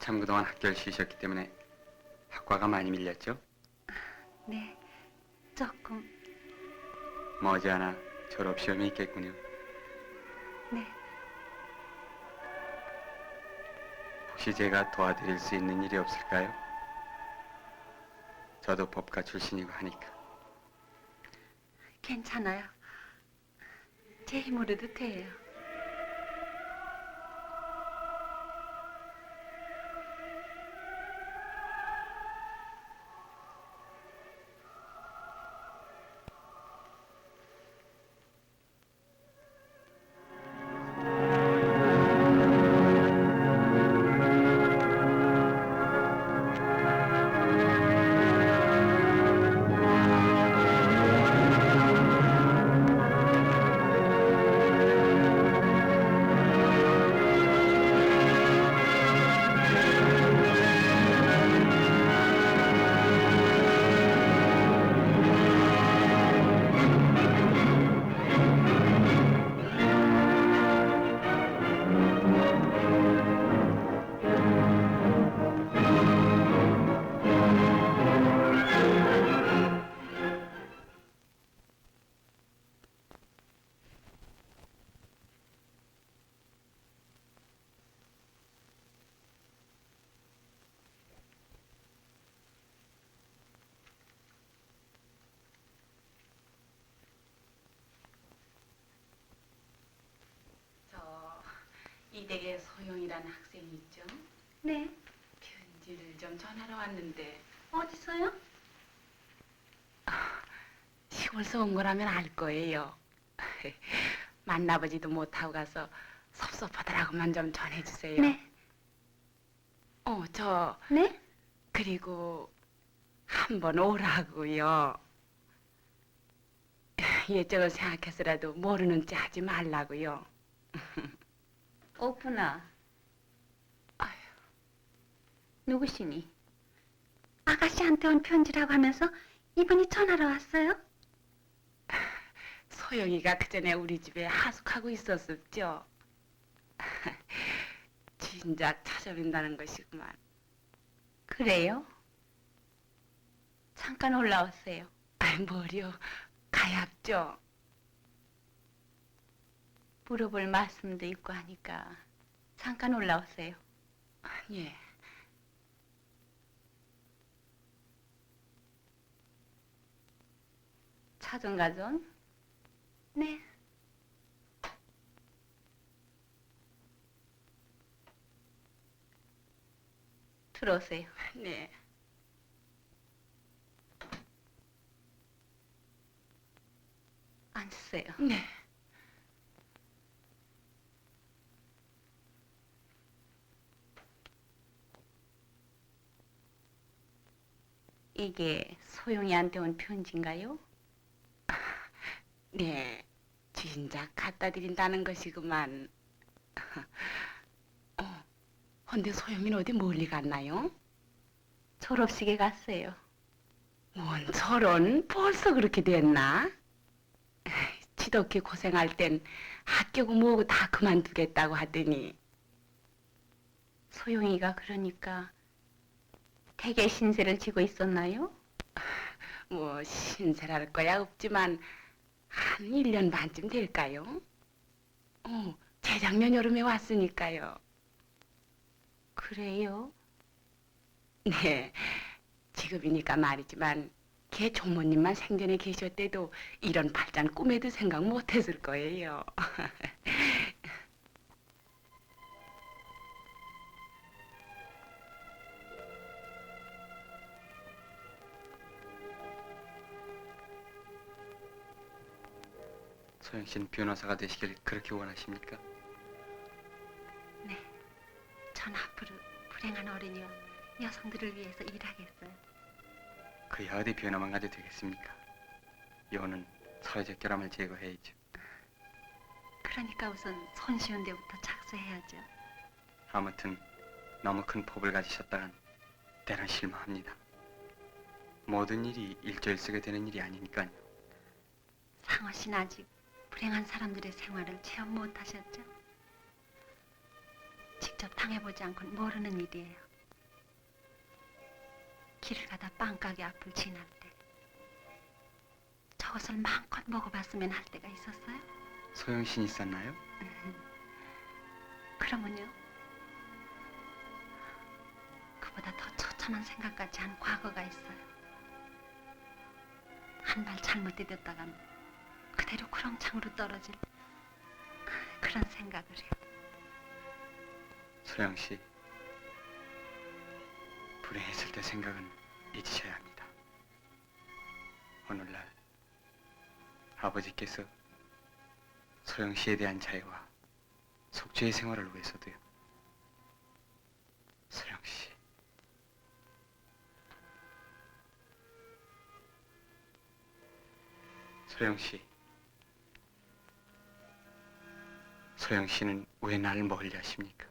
참 그동안 학교를 쉬셨기 때문에 학과가 많이 밀렸죠?
네, 조금.
머지않아 졸업 시험이 있겠군요.
네.
혹시 제가 도와드릴 수 있는 일이 없을까요? 저도 법과 출신이고 하니까.
괜찮아요. 제 힘으로도 돼요.
이 댁에 소영이라는 학생이 있죠?
네.
편지를 좀 전하러 왔는데
어디서요?
시골서 온 거라면 알 거예요. 만나보지도 못하고 가서 섭섭하더라고만 좀 전해주세요.
네.
네? 그리고 한번 오라고요. 예적을 생각해서라도 모르는 체 하지 말라고요.
오픈아.
아휴.
누구시니? 아가씨한테 온 편지라고 하면서 이분이 전화로 왔어요?
소영이가 그 전에 우리 집에 하숙하고 있었었죠. 진작 찾아뵌다는 것이구만.
그래요? 잠깐 올라오세요.
아이 뭐려, 가엾죠.
물어볼 말씀도 있고 하니까 잠깐 올라오세요.
예.
차 좀 가전? 네. 들어오세요.
네.
앉으세요.
네. 이게 소영이한테 온 편지인가요? 네, 진작 갖다 드린다는 것이구만. 근데 소영이는 어디 멀리 갔나요?
졸업식에 갔어요.
뭔 저런 벌써 그렇게 됐나? 지독히 고생할 땐 학교고 뭐고 다 그만두겠다고 하더니
소영이가 그러니까 대개 신세를 지고 있었나요?
뭐 신세랄 거야 없지만 한 1년 반쯤 될까요? 재작년 여름에 왔으니까요.
그래요?
네, 지금이니까 말이지만 걔 종모님만 생전에 계셨대도 이런 발잔 꿈에도 생각 못했을 거예요.
소영 씨는 변호사가 되시길 그렇게 원하십니까?
네. 전 앞으로 불행한 어린이와 여성들을 위해서 일하겠어요.
그야 어디 변호만 가도 되겠습니까? 이혼은 사회적 결함을 제거해야죠.
그러니까 우선 손쉬운 데부터 착수해야죠.
아무튼 너무 큰 법을 가지셨다간 때론 실망합니다. 모든 일이 일조일석에 되는 일이 아니니까요.
상어 씨는 아직 불행한 사람들의 생활을 체험 못 하셨죠? 직접 당해보지 않고는 모르는 일이에요. 길을 가다 빵가게 앞을 지날 때 저것을 마음껏 먹어봤으면 할 때가 있었어요?
소영신 있었나요?
그러면요, 그보다 더 처참한 생각까지 한 과거가 있어요. 한 발 잘못 디뎠다간 그대로 구렁창으로 떨어질 그런 생각을 해요.
소영 씨, 불행했을 때 생각은 잊으셔야 합니다. 오늘날 아버지께서 소영 씨에 대한 자애와 속죄의 생활을 위해서도요. 소영 씨, 소영 씨, 소영 씨는 왜 나를 멀리 하십니까?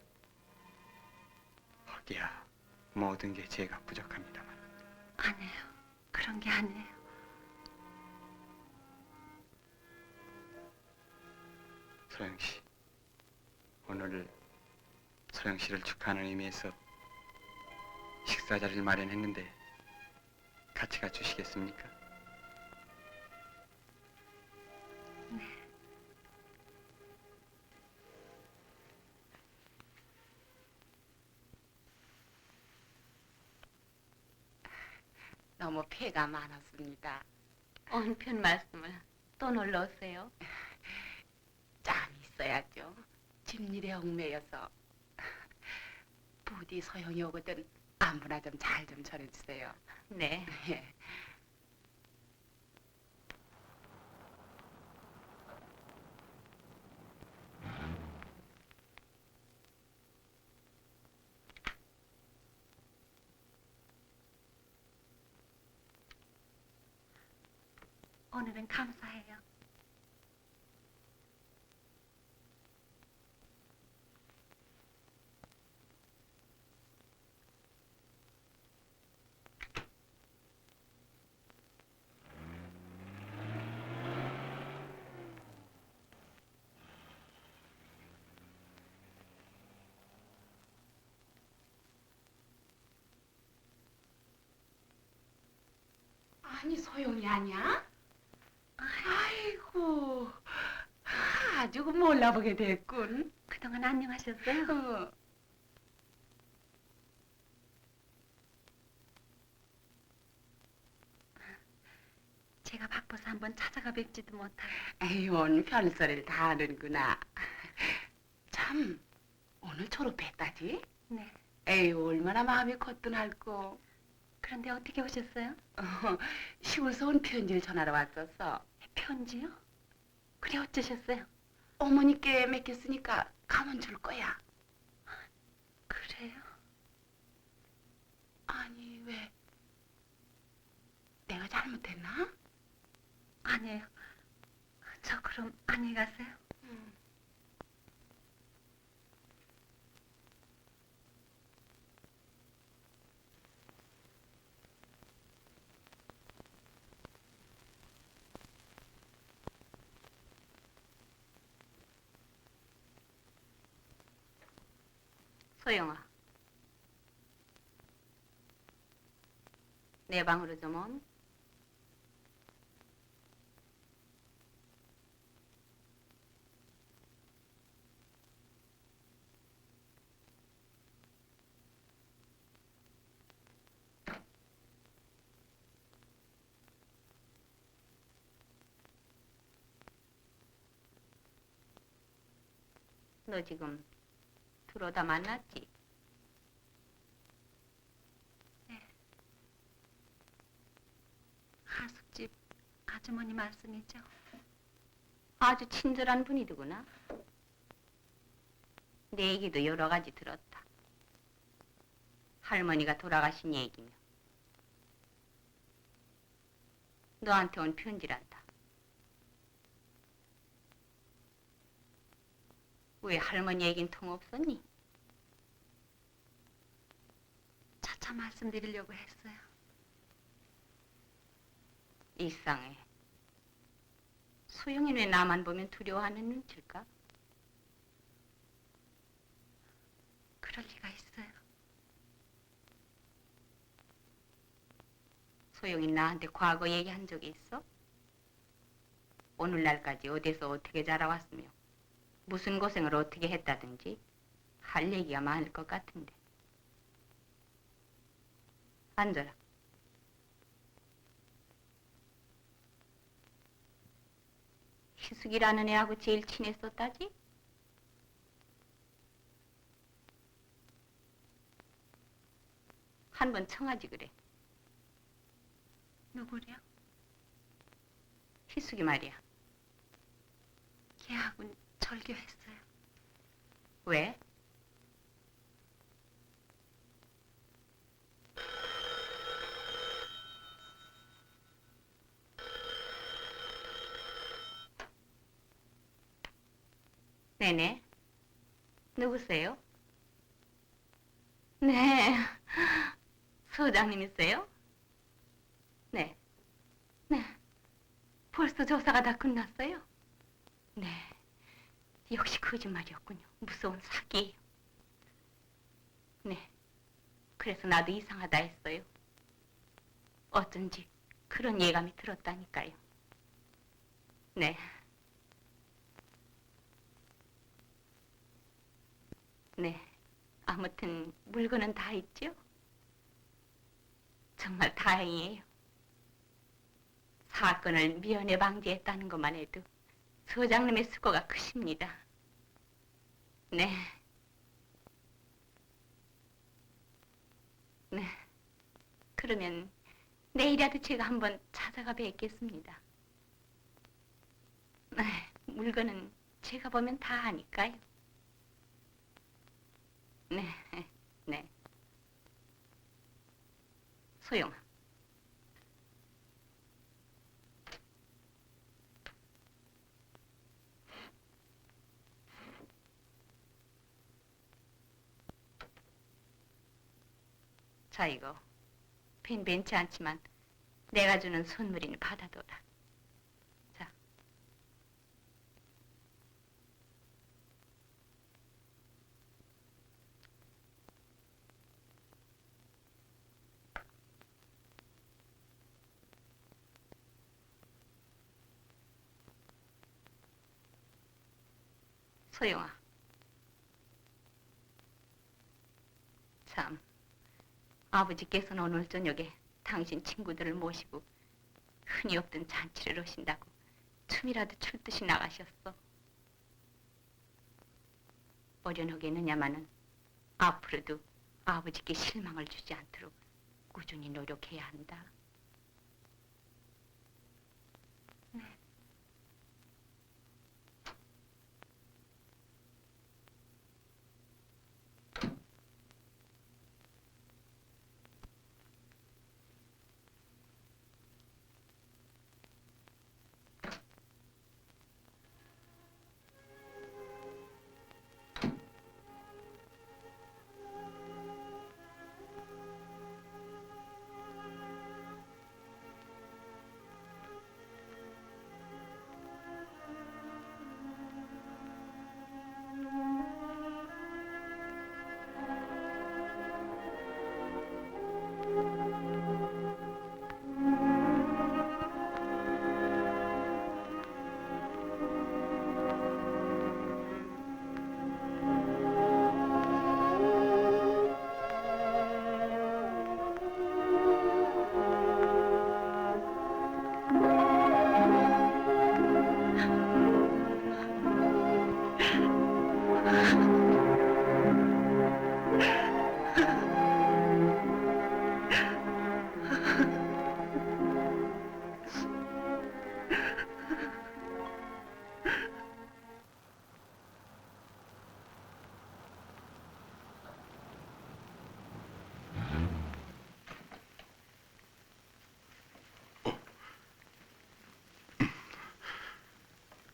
거기야 모든 게 제가 부족합니다만.
아니에요. 그런 게 아니에요.
소영 씨, 오늘 소영 씨를 축하하는 의미에서 식사 자리를 마련했는데 같이 가주시겠습니까?
너무 폐가 많았습니다.
언편 말씀을 또 놀러 오세요.
짬 있어야죠. 집일에 얽매여서. 부디 소영이 오거든 아무나 좀 잘 좀 전해주세요.
네.
예.
오늘은 감사해요.
아니 소영이 아니야? 아이고 아주 몰라보게 됐군.
그동안 안녕하셨어요?
어.
제가 바빠서 한번 찾아가 뵙지도 못하고.
에이, 온 별소리를 다 하는구나. 참, 오늘 졸업했다지?
네.
에이, 얼마나 마음이 거뜬할꼬.
그런데 어떻게 오셨어요?
시골서 온 편지를 전하러 왔었어.
편지요? 그래 어쩌셨어요?
어머니께 맡겼으니까 가면 줄 거야.
그래요?
아니 왜? 내가 잘못했나?
아니에요. 저 그럼 안녕히 가세요.
소영아, 내 방으로 좀 온. 너 지금 들어오다 만났지?
하숙집 아주머니 말씀이죠?
아주 친절한 분이더구나. 내 얘기도 여러 가지 들었다. 할머니가 돌아가신 얘기며 너한테 온 편지란다. 왜 할머니 얘긴 통 없었니?
차차 말씀드리려고 했어요.
이상해. 소영이는 왜 나만 보면 두려워하는 눈치일까?
그럴 리가 있어요.
소영이 나한테 과거 얘기한 적이 있어? 오늘날까지 어디서 어떻게 자라왔으며 무슨 고생을 어떻게 했다든지 할 얘기가 많을 것 같은데. 앉아라. 희숙이라는 애하고 제일 친했었다지? 한 번 청하지 그래.
누구래요?
희숙이 말이야.
걔하고는 절교했어요.
왜? 네네. 누구세요? 네. 소장님이세요? 네. 네. 벌써 조사가 다 끝났어요? 네. 역시 거짓말이었군요. 무서운 사기예요. 네. 그래서 나도 이상하다 했어요. 어쩐지 그런 예감이 들었다니까요. 네. 네. 아무튼 물건은 다 있죠? 정말 다행이에요. 사건을 미연에 방지했다는 것만 해도 소장님의 수고가 크십니다. 네. 네. 그러면 내일이라도 제가 한번 찾아가 뵙겠습니다. 네. 물건은 제가 보면 다 아니까요. 네. 네. 소영아. 자, 이거 벤치 않지만 내가 주는 선물이니 받아둬라. 자. 소영아. 참. 아버지께서는 오늘 저녁에 당신 친구들을 모시고 흔히 없던 잔치를 하신다고 춤이라도 출 듯이 나가셨어. 어련하겠느냐마는 앞으로도 아버지께 실망을 주지 않도록 꾸준히 노력해야 한다.
네.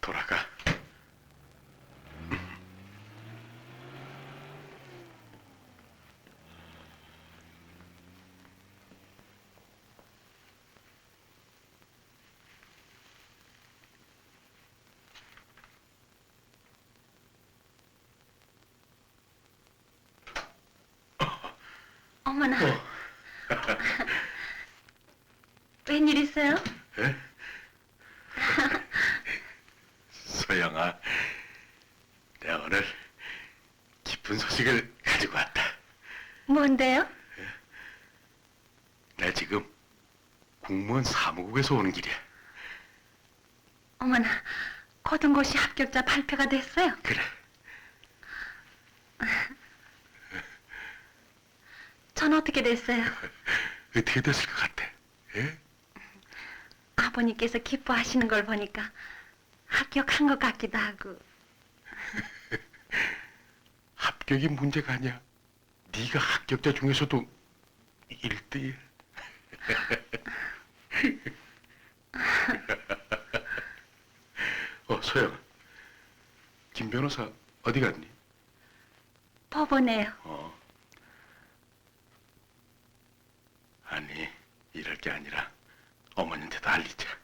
돌아가.
어머나. 웬일이세요?
에? 소영아, 내가 오늘 기쁜 소식을 가지고 왔다.
뭔데요?
나 지금 공무원 사무국에서 오는 길이야.
어머나, 고등고시 합격자 발표가 됐어요.
그래.
전 어떻게 됐어요?
어떻게 됐을 것 같아? 예?
아버님께서 기뻐하시는 걸 보니까 합격한 것 같기도 하고.
합격이 문제가 아니야. 네가 합격자 중에서도 1등. 소영. 김 변호사 어디 갔니?
법원에요.
아니, 이럴 게 아니라 어머니한테도 알리자.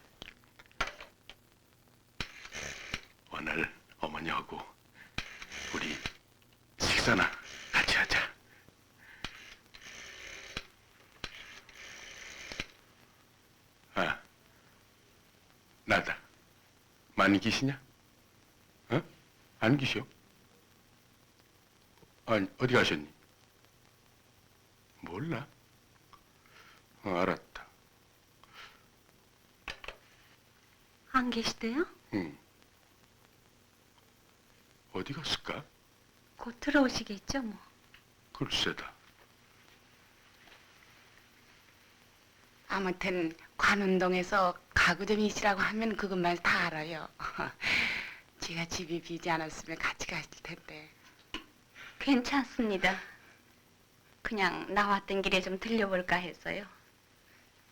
오늘 어머니하고 우리 식사나 같이 하자. 아, 나다. 많이 계시냐? 어? 안 계셔? 아니, 어디 가셨니? 몰라. 알았다.
안 계시대요?
응. 어디 갔을까?
곧 들어오시겠죠, 뭐.
글쎄다.
아무튼 관운동에서 가구점이시라고 하면 그것만 다 알아요. 제가 집이 비지 않았으면 같이 가실 텐데.
괜찮습니다. 그냥 나왔던 길에 좀 들려볼까 해서요.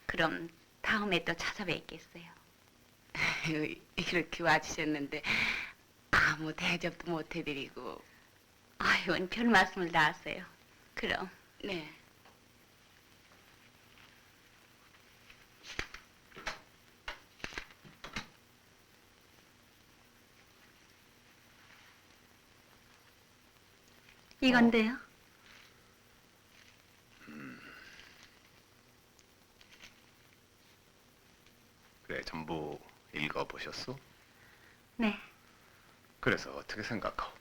그럼 다음에 또 찾아뵙겠어요.
이렇게 와주셨는데 아무 대접도 못 해드리고.
아유, 별 말씀을 다 하세요. 그럼.
네.
이건데요.
그래, 전부 읽어보셨어?
네.
그래서 어떻게 생각하오?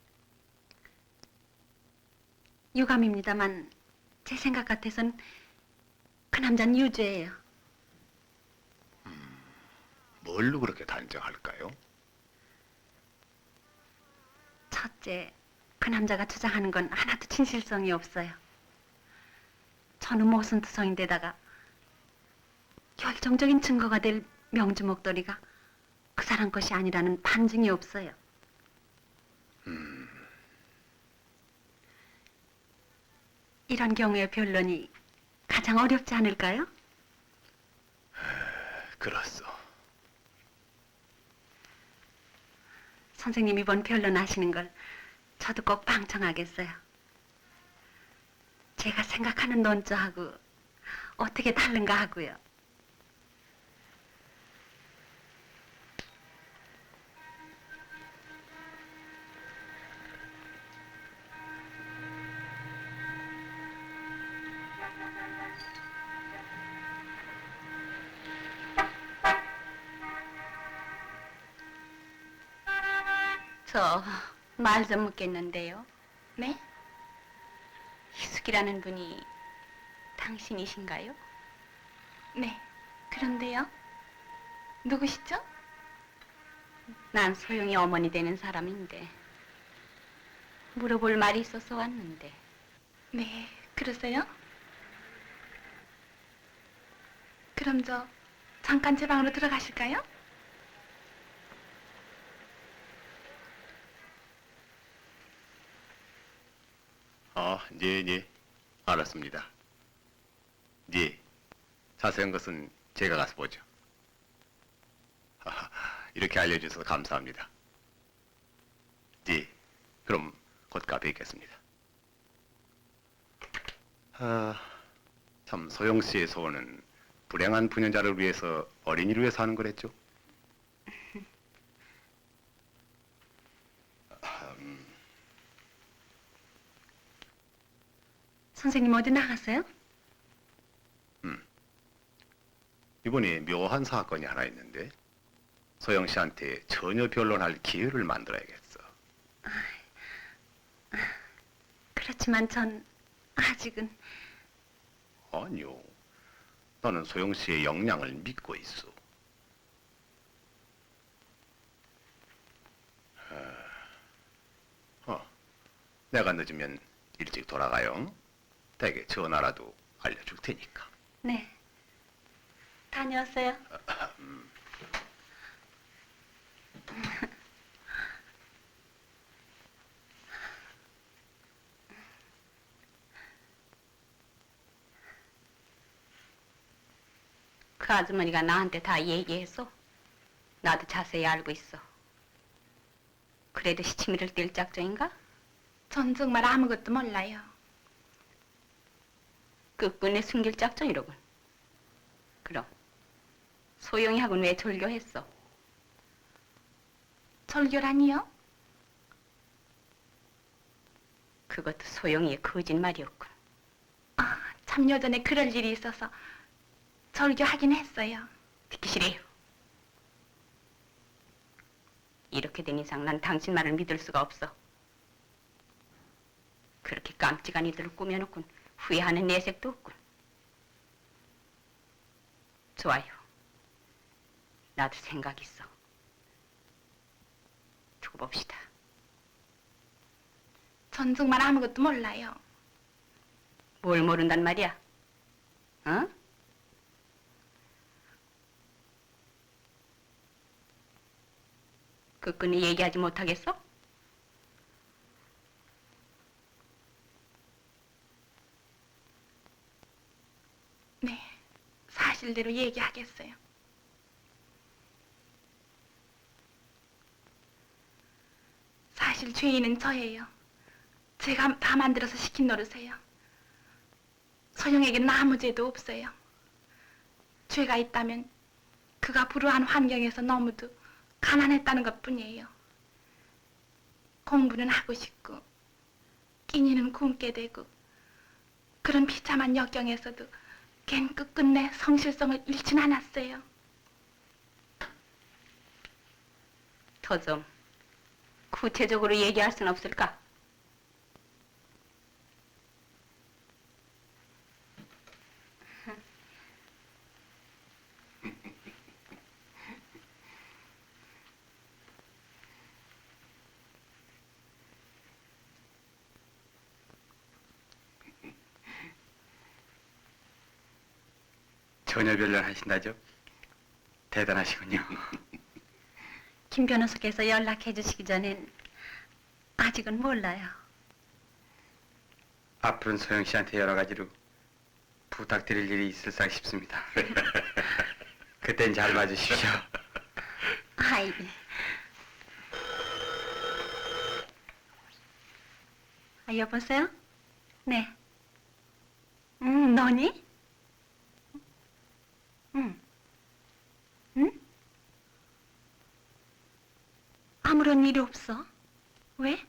유감입니다만 제 생각 같아선 그 남자는 유죄예요.
뭘로 그렇게 단정할까요?
첫째, 그 남자가 주장하는 건 하나도 진실성이 없어요. 저는 모순투성인데다가 결정적인 증거가 될 명주 목도리가 그 사람 것이 아니라는 반증이 없어요. 이런 경우의 변론이 가장 어렵지 않을까요?
그렇소.
선생님 이번 변론하시는 걸 저도 꼭 방청하겠어요. 제가 생각하는 논조하고 어떻게 다른가 하고요.
저 말 좀 묻겠는데요.
네?
희숙이라는 분이 당신이신가요?
네. 그런데요? 누구시죠?
난 소영이 어머니 되는 사람인데 물어볼 말이 있어서 왔는데.
네, 그러세요? 그럼 저 잠깐 제 방으로 들어가실까요?
네. 알았습니다. 네. 자세한 것은 제가 가서 보죠. 이렇게 알려주셔서 감사합니다. 네. 그럼 곧 뵙겠습니다. 참 소영 씨의 소원은 불행한 부녀자를 위해서 어린이를 위해서 하는 거랬죠?
선생님 어디 나갔어요?
이번에 묘한 사건이 하나 있는데 소영 씨한테 전혀 변론할 기회를 만들어야겠어.
그렇지만 전 아직은.
아니요. 나는 소영 씨의 역량을 믿고 있어. 내가 늦으면 일찍 돌아가요. 댁에 전화라도 알려줄 테니까.
네. 다녀왔어요.
그 아주머니가 나한테 다 얘기했어. 나도 자세히 알고 있어. 그래도 시치미를 뛸 작정인가?
전 정말 아무것도 몰라요.
끝끝내 숨길 작정이로군. 그럼 소영이하고는 왜 절교했어?
절교라니요?
그것도 소영이의 거짓말이었군.
참 여전에 그럴 일이 있어서 절교하긴 했어요.
듣기 싫어요. 이렇게 된 이상 난 당신 말을 믿을 수가 없어. 그렇게 깜찍한 이들을 꾸며놓곤 후회하는 내색도 없군. 좋아요. 나도 생각 있어. 두고 봅시다.
전 정말 아무것도 몰라요.
뭘 모른단 말이야? 어? 끝끝이 얘기하지 못하겠어?
네, 사실대로 얘기하겠어요. 사실 죄인은 저예요. 제가 다 만들어서 시킨 노릇이에요. 소영에게는 아무 죄도 없어요. 죄가 있다면 그가 불우한 환경에서 너무도 가난했다는 것뿐이에요. 공부는 하고 싶고 끼니는 굶게 되고 그런 비참한 역경에서도 걘 끝끝내 성실성을 잃진 않았어요.
더 좀 구체적으로 얘기할 순 없을까?
전혀 변론하신다죠? 대단하시군요.
김 변호사께서 연락해 주시기 전엔 아직은 몰라요.
앞으로는 소영 씨한테 여러 가지로 부탁드릴 일이 있을까 싶습니다. 그땐 잘 봐주십시오.
아이. 여보세요? 네. 너니? 응? 아무런 일이 없어. 왜?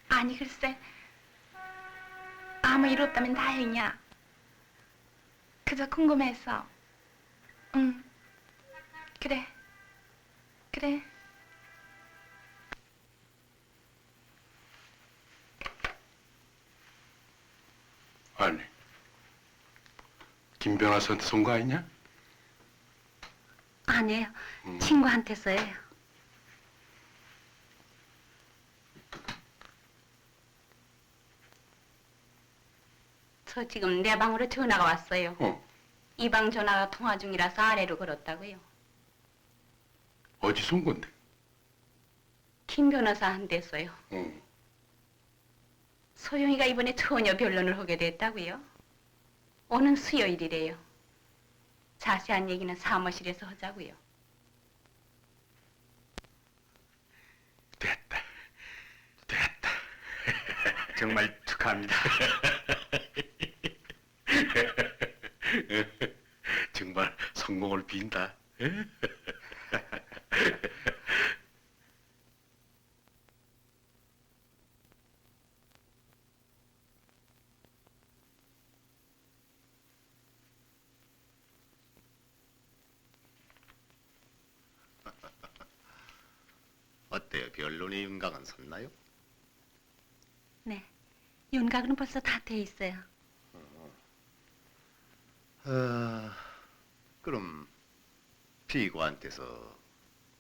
아니 글쎄 아무 일 없다면 다행이야. 그저 궁금해서. 응. 그래.
아니, 김 변호사한테 쏜 거 아니냐?
아니에요. 친구한테서예요.
저 지금 내 방으로 전화가 왔어요. 이 방 전화가 통화 중이라서 아래로 걸었다고요.
어디서 온 건데?
김 변호사한테서요. 소영이가 이번에 처녀 변론을 하게 됐다고요. 오는 수요일이래요. 자세한 얘기는 사무실에서 하자고요.
됐다.
정말 축하합니다.
정말 성공을 빈다.
어때요? 변론의 윤곽은 섰나요?
네, 윤곽은 벌써 다 돼 있어요.
그럼 피고한테서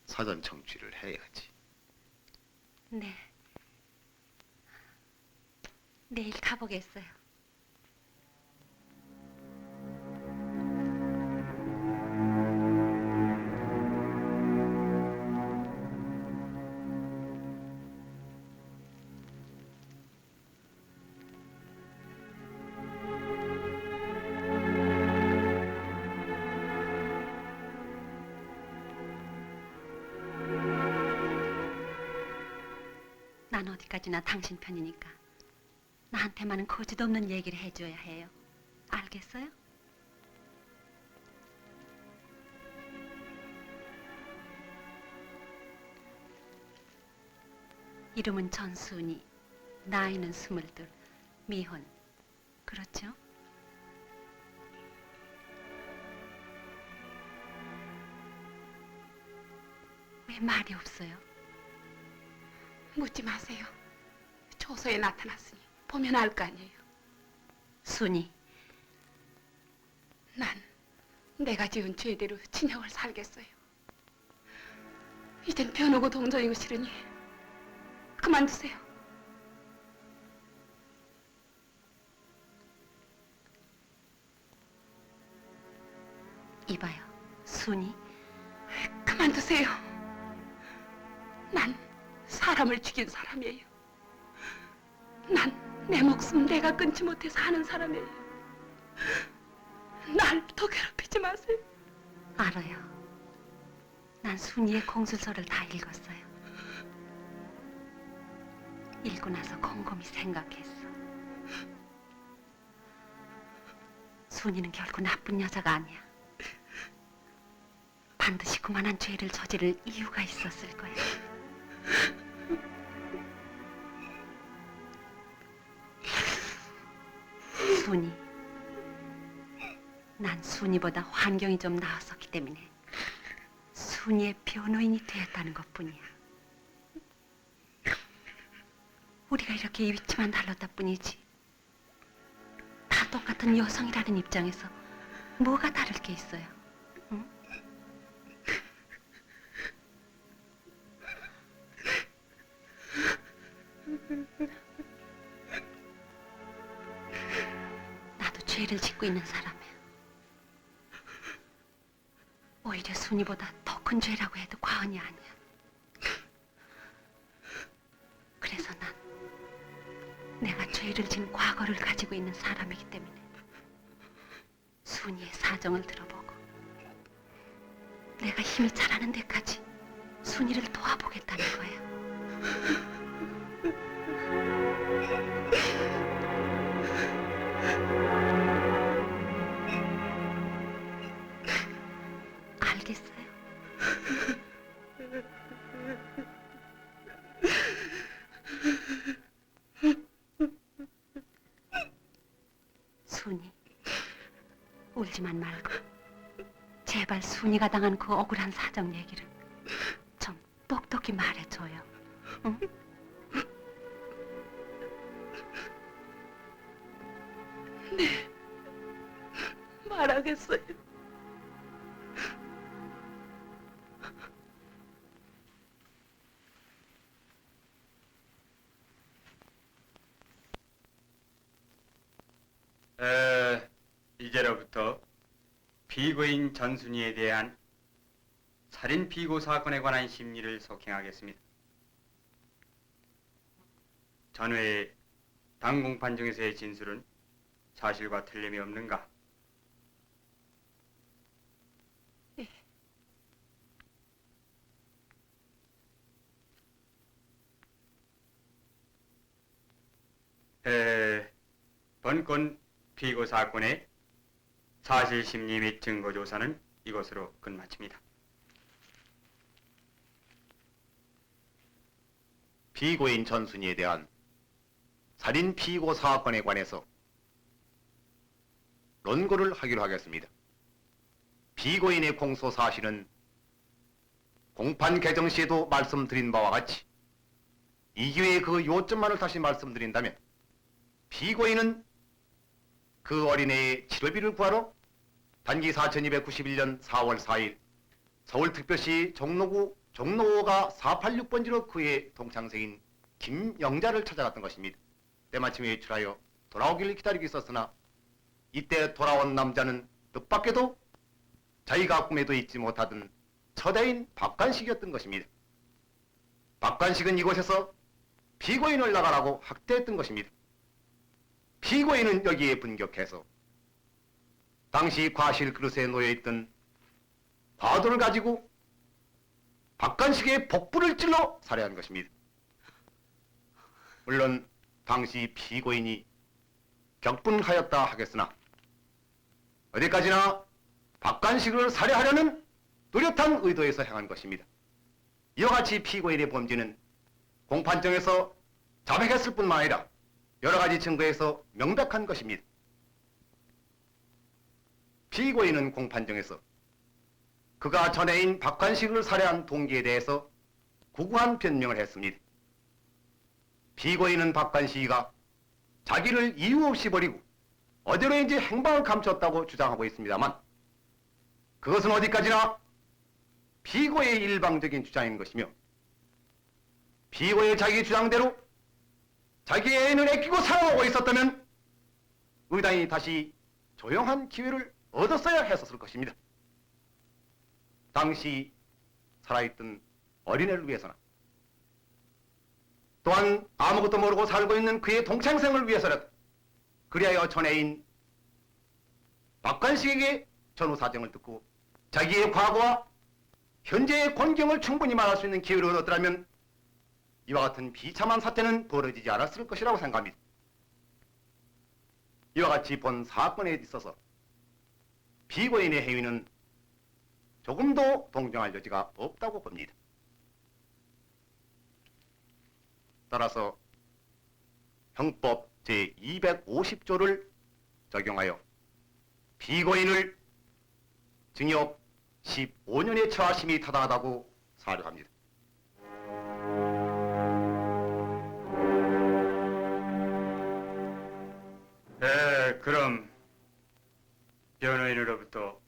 사전 청취를 해야지.
네. 내일 가보겠어요. 난 어디까지나 당신 편이니까 나한테만은 거짓 없는 얘기를 해줘야 해요. 알겠어요? 이름은 전순이, 나이는 22, 미혼. 그렇죠? 왜 말이 없어요?
묻지 마세요. 조서에 나타났으니 보면 알 거 아니에요.
순이,
난 내가 지은 죄대로 진영을 살겠어요. 이젠 변호고 동정이고 싫으니 그만두세요.
이봐요, 순이.
그만두세요. 난 사람을 죽인 사람이에요. 난 내 목숨 내가 끊지 못해 사는 사람이에요. 날 더 괴롭히지 마세요.
알아요. 난 순이의 공술서를 다 읽었어요. 읽고 나서 곰곰이 생각했어. 순이는 결코 나쁜 여자가 아니야. 반드시 그만한 죄를 저지를 이유가 있었을 거야. 순이. 난 순이보다 환경이 좀 나았었기 때문에 순이의 변호인이 되었다는 것뿐이야. 우리가 이렇게 위치만 달랐다 뿐이지. 다 똑같은 여성이라는 입장에서 뭐가 다를 게 있어요? 응? 나도 죄를 짓고 있는 사람이야. 오히려 순이보다 더 큰 죄라고 해도 과언이 아니야. 그래서 난 내가 죄를 진 과거를 가지고 있는 사람이기 때문에 순이의 사정을 들어보고 내가 힘이 차라는 데까지 순이를 도와보겠다는 거야. 알겠어요? 순이, 울지만 말고 제발 순이가 당한 그 억울한 사정 얘기를 좀 똑똑히 말해줘요. 응?
네, 말하겠어요.
피고인 전순이에 대한 살인 피고 사건에 관한 심리를 속행하겠습니다. 전회의 당공판 중에서의 진술은 사실과 틀림이 없는가? 번건 피고 사건의 사실 심리 및 증거 조사는 이것으로 끝마칩니다.
피고인 전순이에 대한 살인 피고 사건에 관해서 논거를 하기로 하겠습니다. 피고인의 공소 사실은 공판 개정 시에도 말씀드린 바와 같이 이 기회에 그 요점만을 다시 말씀드린다면 피고인은 그 어린애의 치료비를 구하러 단기 4291년 4월 4일 서울특별시 종로구 종로가 486번지로 그의 동창생인 김영자를 찾아갔던 것입니다. 때마침 외출하여 돌아오기를 기다리고 있었으나 이때 돌아온 남자는 뜻밖에도 자기가 꿈에도 잊지 못하던 처자인 박관식이었던 것입니다. 박관식은 이곳에서 피고인을 나가라고 학대했던 것입니다. 피고인은 여기에 분격해서 당시 과실 그릇에 놓여있던 과도를 가지고 박관식의 복부를 찔러 살해한 것입니다. 물론 당시 피고인이 격분하였다 하겠으나 어디까지나 박관식을 살해하려는 뚜렷한 의도에서 행한 것입니다. 이와 같이 피고인의 범죄는 공판정에서 자백했을 뿐만 아니라 여러 가지 증거에서 명백한 것입니다. 피고인은 공판정에서 그가 전애인 박관식을 살해한 동기에 대해서 구구한 변명을 했습니다. 피고인은 박관식이가 자기를 이유 없이 버리고 어디로인지 행방을 감췄다고 주장하고 있습니다만 그것은 어디까지나 피고의 일방적인 주장인 것이며 피고의 자기 주장대로 자기 애인을 아끼고 살아오고 있었다면 의당이 다시 조용한 기회를 얻었어야 했었을 것입니다. 당시 살아있던 어린애를 위해서나 또한 아무것도 모르고 살고 있는 그의 동창생을 위해서라도 그리하여 전애인 박관식에게 전후 사정을 듣고 자기의 과거와 현재의 권경을 충분히 말할 수 있는 기회를 얻었더라면 이와 같은 비참한 사태는 벌어지지 않았을 것이라고 생각합니다. 이와 같이 본 사건에 있어서 피고인의 행위는 조금도 동정할 여지가 없다고 봅니다. 따라서 형법 제250조를 적용하여 피고인을 징역 15년에 처하심이 타당하다고 사료합니다.
그럼 변호인으로부터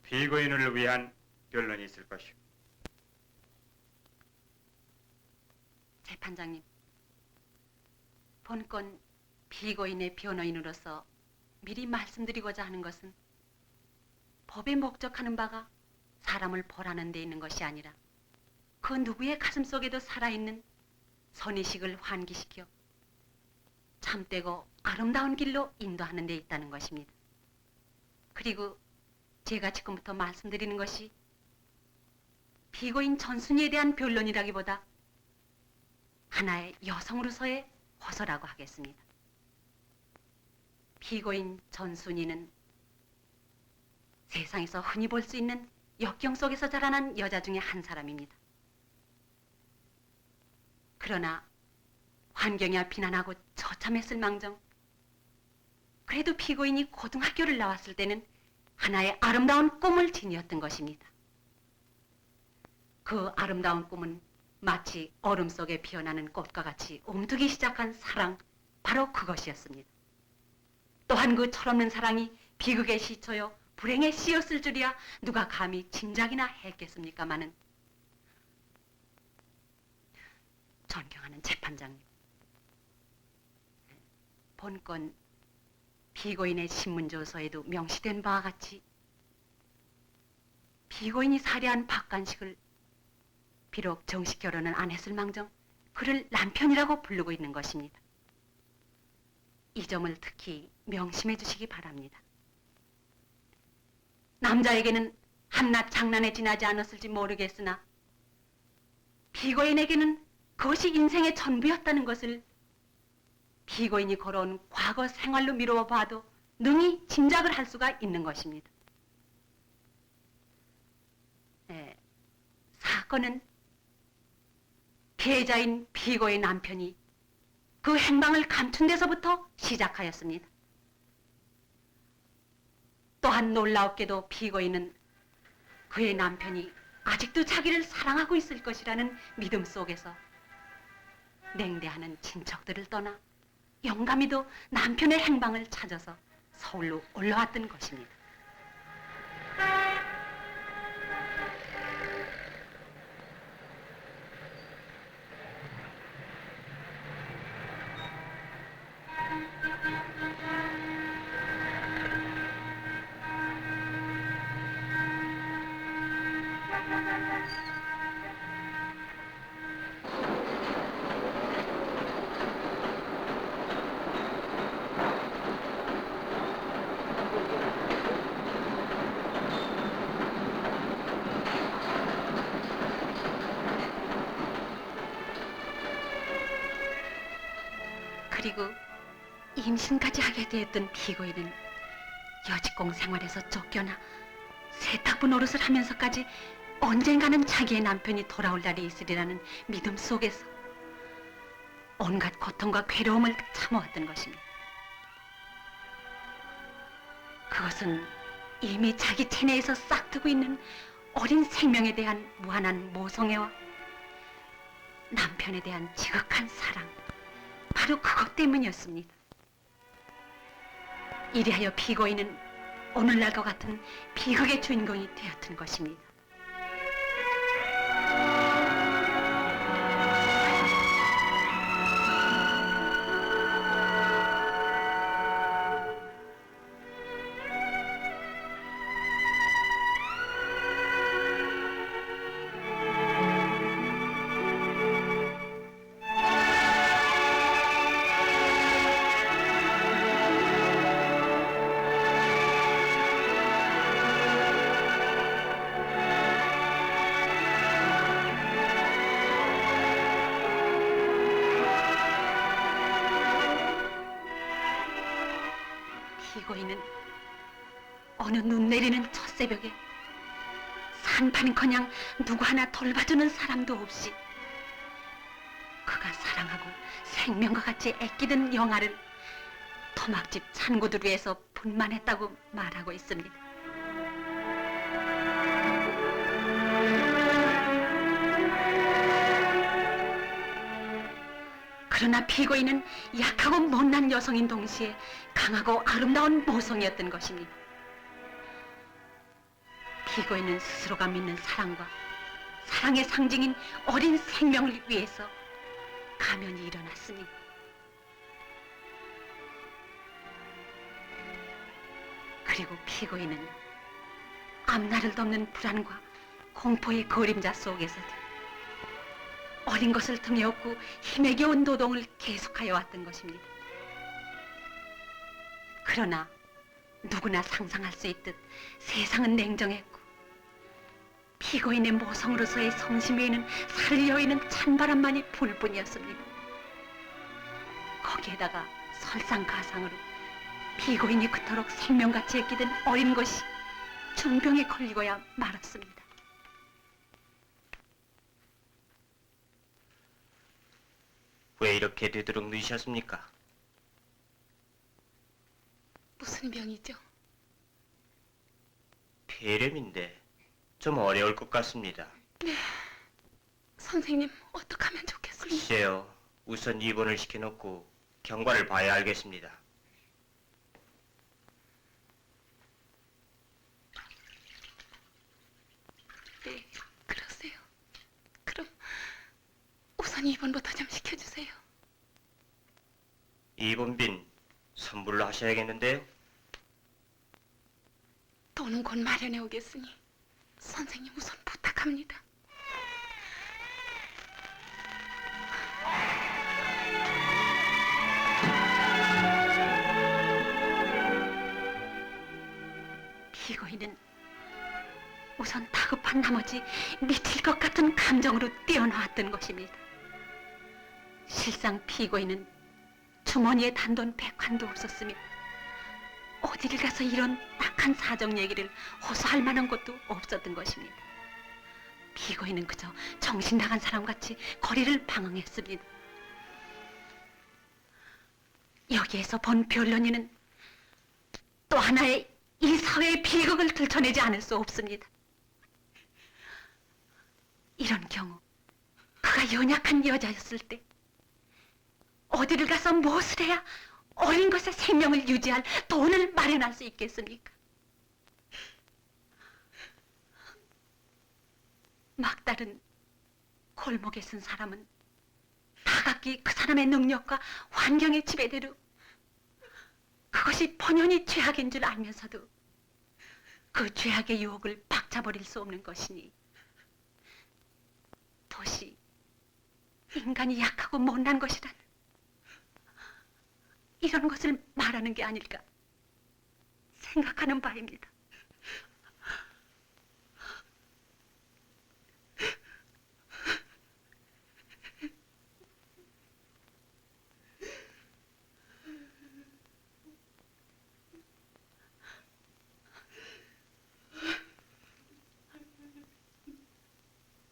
피고인을 위한 변론이 있을 것이오.
재판장님, 본건 피고인의 변호인으로서 미리 말씀드리고자 하는 것은 법에 목적하는 바가 사람을 벌하는 데 있는 것이 아니라 그 누구의 가슴 속에도 살아있는 선의식을 환기시켜 참되고 아름다운 길로 인도하는 데 있다는 것입니다. 그리고 제가 지금부터 말씀드리는 것이 피고인 전순이에 대한 변론이라기보다 하나의 여성으로서의 호소라고 하겠습니다. 피고인 전순이는 세상에서 흔히 볼 수 있는 역경 속에서 자라난 여자 중에 한 사람입니다. 그러나 환경이 비난하고 처참했을 망정 그래도 피고인이 고등학교를 나왔을 때는 하나의 아름다운 꿈을 지니었던 것입니다. 그 아름다운 꿈은 마치 얼음 속에 피어나는 꽃과 같이 움트기 시작한 사랑, 바로 그것이었습니다. 또한 그 철없는 사랑이 비극에 시초여 불행에 씌었을 줄이야 누가 감히 짐작이나 했겠습니까마는 존경하는 재판장님, 본건 피고인의 신문조서에도 명시된 바와 같이 피고인이 살해한 박관식을 비록 정식 결혼은 안 했을 망정 그를 남편이라고 부르고 있는 것입니다. 이 점을 특히 명심해 주시기 바랍니다. 남자에게는 한낱 장난에 지나지 않았을지 모르겠으나 피고인에게는 그것이 인생의 전부였다는 것을 피고인이 걸어온 과거 생활로 미루어 봐도 능히 짐작을 할 수가 있는 것입니다. 사건은 피해자인 피고의 남편이 그 행방을 감춘 데서부터 시작하였습니다. 또한 놀라웠게도 피고인은 그의 남편이 아직도 자기를 사랑하고 있을 것이라는 믿음 속에서 냉대하는 친척들을 떠나 영감이도 남편의 행방을 찾아서 서울로 올라왔던 것입니다. 그리고 임신까지 하게 되었던 피고인은 여직공 생활에서 쫓겨나 세탁부 노릇을 하면서까지 언젠가는 자기의 남편이 돌아올 날이 있으리라는 믿음 속에서 온갖 고통과 괴로움을 참아왔던 것입니다. 그것은 이미 자기 체내에서 싹트고 있는 어린 생명에 대한 무한한 모성애와 남편에 대한 지극한 사랑, 바로 그것 때문이었습니다. 이리하여 피고인은 오늘날과 같은 비극의 주인공이 되었던 것입니다. 피고인은 어느 눈 내리는 첫 새벽에 산판은커녕 누구 하나 돌봐주는 사람도 없이 그가 사랑하고 생명과 같이 애끼던 영아를 토막집 잔고들 위에서 분만했다고 말하고 있습니다. 그러나 피고인은 약하고 못난 여성인 동시에 강하고 아름다운 모성이었던 것입니다. 피고인은 스스로가 믿는 사랑과 사랑의 상징인 어린 생명을 위해서 가면이 일어났습니다. 그리고 피고인은 앞날을 덮는 불안과 공포의 그림자 속에서도 어린 것을 틈에 얻고 힘에 겨운 노동을 계속하여 왔던 것입니다. 그러나 누구나 상상할 수 있듯 세상은 냉정했고 피고인의 모성으로서의 성심 위에는 살을 여이는 찬바람만이 불 뿐이었습니다. 거기에다가 설상가상으로 피고인이 그토록 생명같이 애끼던 어린 것이 중병에 걸리고야 말았습니다.
왜 이렇게 되도록 늦으셨습니까?
무슨 병이죠?
폐렴인데 좀 어려울 것 같습니다.
네, 선생님 어떻게 하면 좋겠습니까?
글쎄요, 우선 입원을 시켜놓고 경과를 봐야 알겠습니다.
네, 그러세요. 그럼 우선 입원부터 좀 시켜주세요.
입원빈 선불로 하셔야겠는데요?
돈은 곧 마련해 오겠으니 선생님 우선 부탁합니다.
피고인은 우선 다급한 나머지 미칠 것 같은 감정으로 뛰어나왔던 것입니다. 실상 피고인은 주머니에 단돈 100환도 없었으며 어디를 가서 이런 딱한 사정 얘기를 호소할 만한 것도 없었던 것입니다. 피고인은 그저 정신 나간 사람같이 거리를 방황했습니다. 여기에서 본 변론인은 또 하나의 이 사회의 비극을 들춰내지 않을 수 없습니다. 이런 경우 그가 연약한 여자였을 때 어디를 가서 무엇을 해야 어린 것의 생명을 유지할 돈을 마련할 수 있겠습니까? 막다른 골목에 쓴 사람은 다각기 그 사람의 능력과 환경의 지배대로 그것이 본연이 죄악인 줄 알면서도 그 죄악의 유혹을 박차버릴 수 없는 것이니 도시 인간이 약하고 못난 것이란 이런 것을 말하는 게 아닐까 생각하는 바입니다.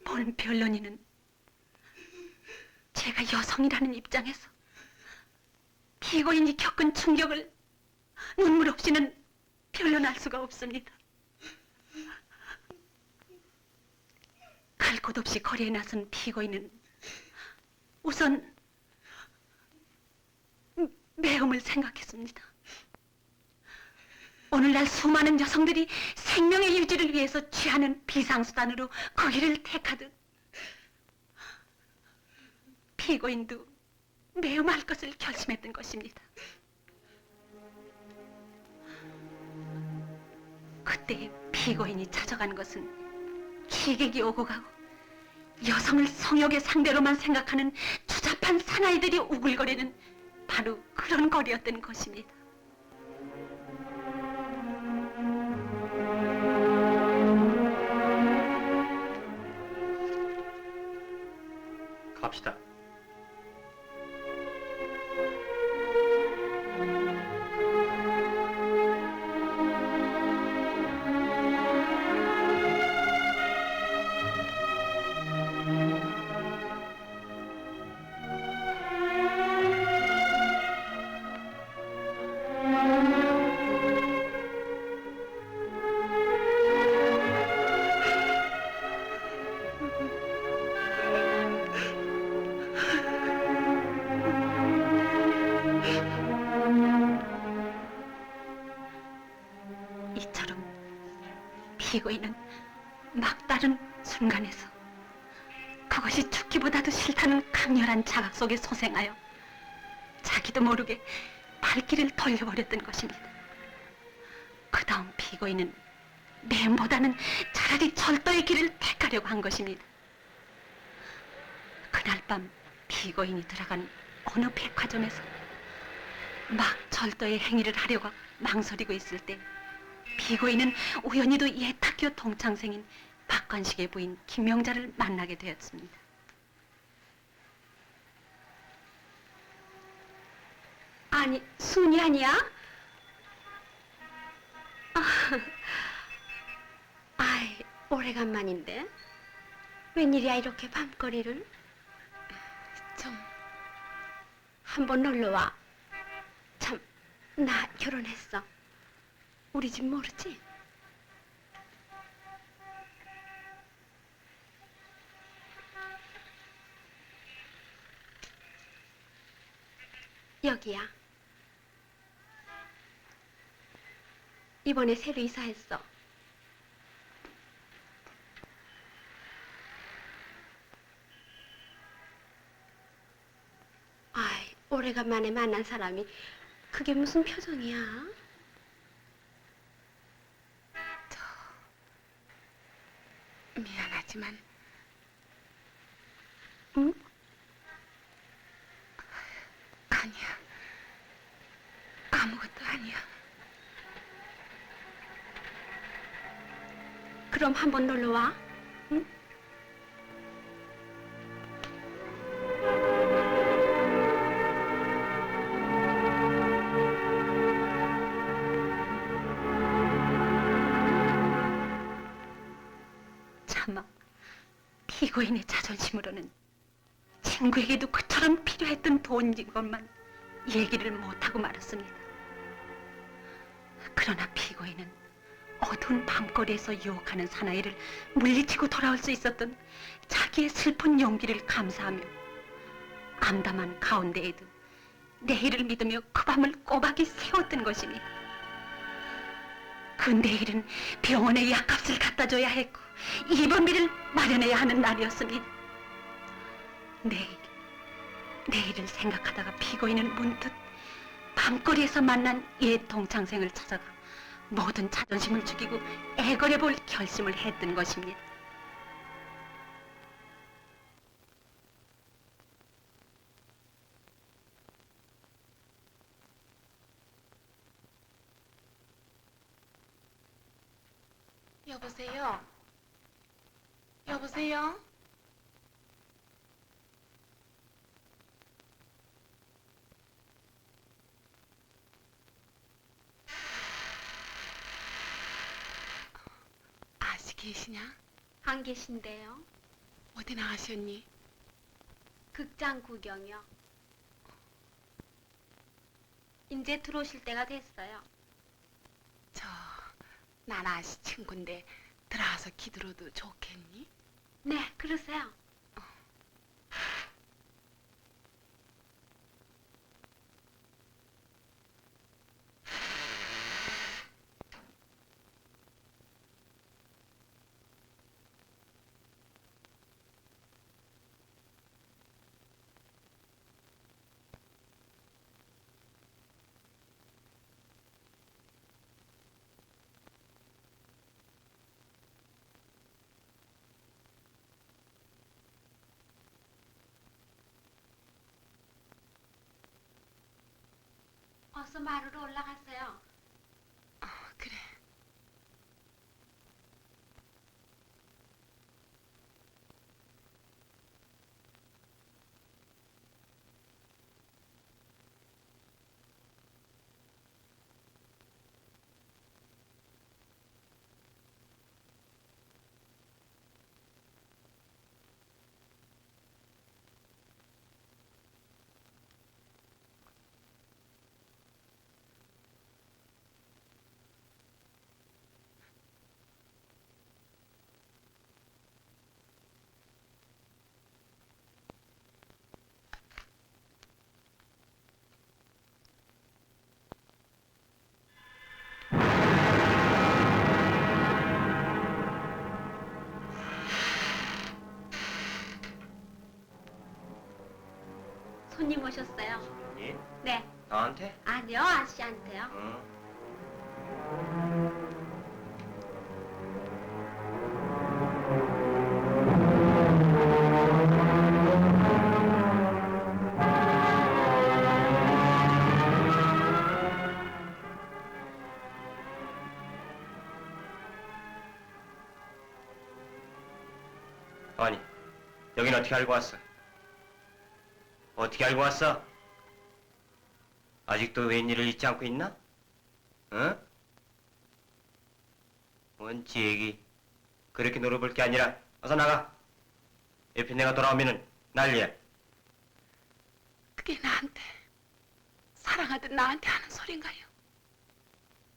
본 변론인은 제가 여성이라는 입장에서 피고인이 겪은 충격을 눈물 없이는 변론할 수가 없습니다. 갈 곳 없이 거리에 나선 피고인은 우선 매움을 생각했습니다. 오늘날 수많은 여성들이 생명의 유지를 위해서 취하는 비상수단으로 그 길을 택하듯 피고인도 매움할 것을 결심했던 것입니다. 그때 피고인이 찾아간 것은 기객이 오고 가고 여성을 성욕의 상대로만 생각하는 추잡한 사나이들이 우글거리는 바로 그런 거리였던 것입니다.
갑시다.
이처럼 피고인은 막다른 순간에서 그것이 죽기보다도 싫다는 강렬한 자각 속에 소생하여 자기도 모르게 발길을 돌려버렸던 것입니다. 그 다음 피고인은 매음보다는 차라리 절도의 길을 택하려고 한 것입니다. 그날 밤 피고인이 들어간 어느 백화점에서 막 절도의 행위를 하려고 망설이고 있을 때 피고인은 우연히도 옛 학교 동창생인 박관식의 부인 김명자를 만나게 되었습니다.
아니, 순이 아니야? 아이, 오래간만인데. 웬일이야 이렇게 밤거리를? 좀 한번 놀러와. 참, 나 결혼했어. 우리 집 모르지? 여기야. 이번에 새로 이사했어. 아이, 오래간만에 만난 사람이 그게 무슨 표정이야?
미안하지만
응?
아니야. 아무것도 아니야.
그럼 한번 놀러 와. 응?
차마 피고인의 자존심으로는 친구에게도 그처럼 필요했던 돈인 것만 얘기를 못하고 말았습니다. 그러나 피고인은 어두운 밤거리에서 유혹하는 사나이를 물리치고 돌아올 수 있었던 자기의 슬픈 용기를 감사하며 암담한 가운데에도 내일을 믿으며 그 밤을 꼬박이 세웠던 것입니다. 그 내일은 병원에 약값을 갖다 줘야 했고 입원비를 마련해야 하는 날이었습니다. 내일을 생각하다가 피고인은 문득 밤거리에서 만난 옛 동창생을 찾아가 모든 자존심을 죽이고 애걸해 볼 결심을 했던 것입니다.
여보세요? 여보세요? 아직 계시냐?
안 계신데요.
어디 나가셨니?
극장 구경이요. 이제 들어오실 때가 됐어요.
난 아시 친구인데 들어와서 기들어도 좋겠니?
네, 그러세요. 어서 마루로 올라가세요.
그래.
손님 오셨어요.
예?
네.
나한테?
아니요, 아씨한테요.
응. 아니, 여긴 어떻게 알고 왔어? 어떻게 알고 왔어? 아직도 웬일을 잊지 않고 있나? 응? 뭔지 얘기 그렇게 노려볼 게 아니라 어서 나가. 옆에 내가 돌아오면은 난리야.
그게 나한테 사랑하던 나한테 하는 소린가요?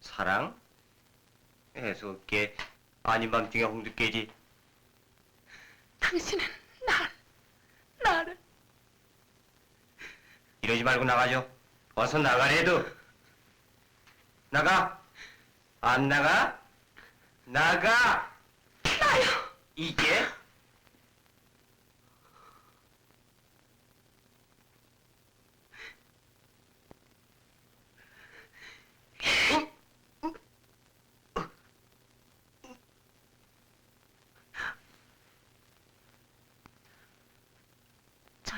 사랑? 애수없게 아닌 밤중에 홍두깨지.
당신은 나를
이러지 말고 나가죠. 어서 나가래도. 나가. 안 나가? 나가.
나요.
이게?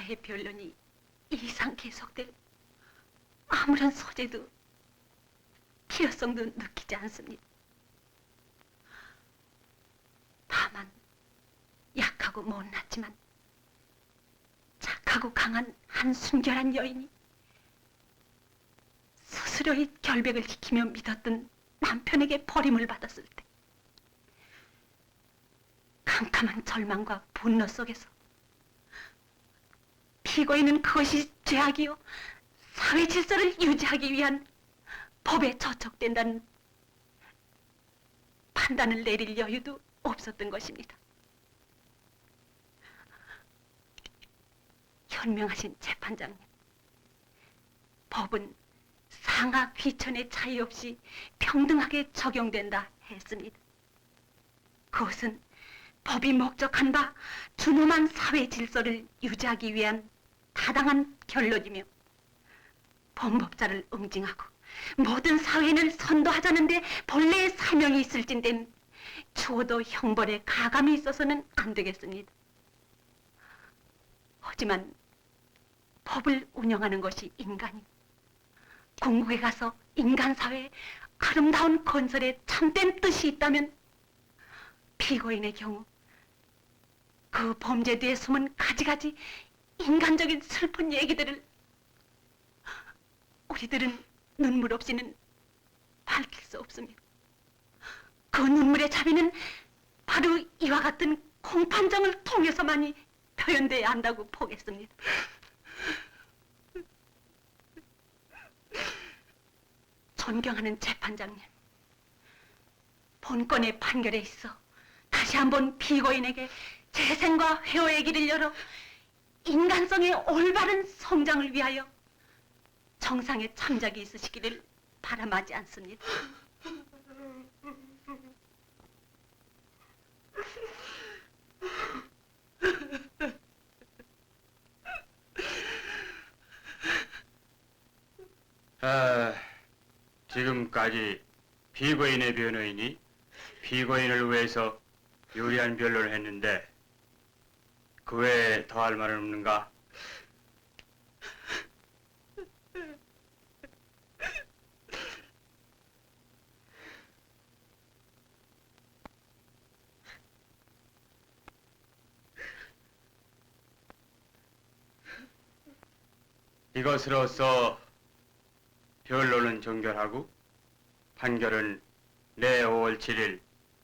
나의 변론이 이상 계속될 아무런 소재도 필요성도 느끼지 않습니다. 다만 약하고 못났지만 착하고 강한 한 순결한 여인이 스스로의 결백을 지키며 믿었던 남편에게 버림을 받았을 때 캄캄한 절망과 분노 속에서 피고인은 그것이 죄악이요 사회 질서를 유지하기 위한 법에 저촉된다는 판단을 내릴 여유도 없었던 것입니다. 현명하신 재판장님, 법은 상하 귀천의 차이 없이 평등하게 적용된다 했습니다. 그것은 법이 목적한 바 준엄한 사회 질서를 유지하기 위한 타당한 결론이며 범법자를 응징하고 모든 사회인을 선도하자는데 본래의 사명이 있을진된 추호도 형벌에 가감이 있어서는 안 되겠습니다. 하지만 법을 운영하는 것이 인간이고 궁극에 가서 인간 사회에 아름다운 건설에 참된 뜻이 있다면 피고인의 경우 그 범죄 뒤에 숨은 가지가지 인간적인 슬픈 얘기들을 우리들은 눈물 없이는 밝힐 수 없습니다. 그 눈물의 자비는 바로 이와 같은 공판정을 통해서만이 표현돼야 한다고 보겠습니다. 존경하는 재판장님, 본건의 판결에 있어 다시 한번 피고인에게 재생과 회오의 길을 열어 인간성의 올바른 성장을 위하여 정상의 참작이 있으시기를 바람하지 않습니다.
지금까지 피고인의 변호인이 피고인을 위해서 유리한 변론을 했는데 그 외에 더할 말은 없는가? 이것으로써 변론은 종결하고 판결은 내 5월 7일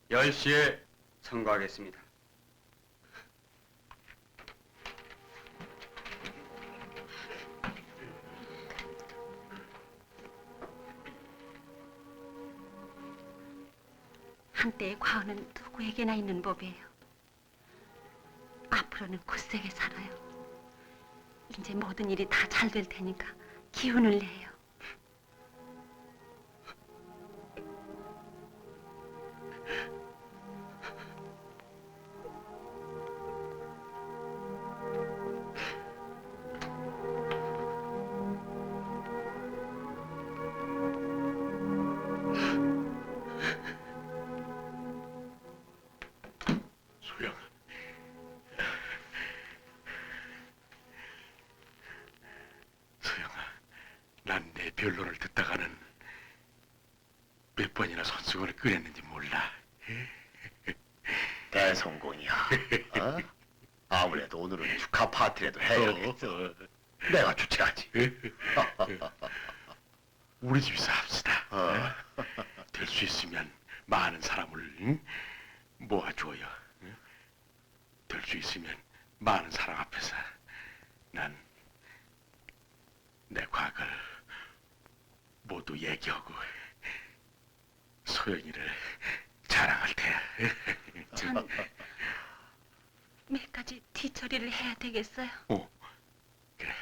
10시에 선고하겠습니다.
한때의 과언은 누구에게나 있는 법이에요. 앞으로는 굳세게 살아요. 이제 모든 일이 다 잘 될 테니까 기운을 내요.
소영, 소영아, 난 내 변론을 듣다가는 몇 번이나 손수건을 꺼냈는지 몰라.
대성공이야. 어? 아무래도 오늘은 축하 파티라도 해야겠어. 내가 주최하지.
우리 집에서 합시다. 될 수 있으면 많은 사람을 모아줘요. 될 수 있으면 많은 사람 앞에서 난 내 과거를 모두 얘기하고 소영이를 자랑할 테야.
전 몇 가지 뒤처리를 해야 되겠어요.
그래.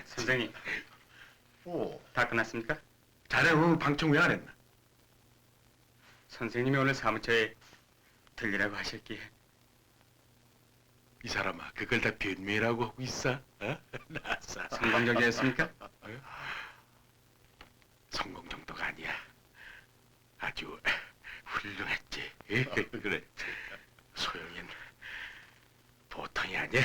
선생님,
오,
다 끝났습니까?
자네 오늘 방청 왜 안 했나?
선생님이 오늘 사무처에 들리라고 하셨기에.
이 사람아, 그걸 다 변명이라고 하고 있어? 어? 나사.
성공적이었습니까?
성공 정도가 아니야. 아주 훌륭했지. 그래. 소영이는 보통이 아니야.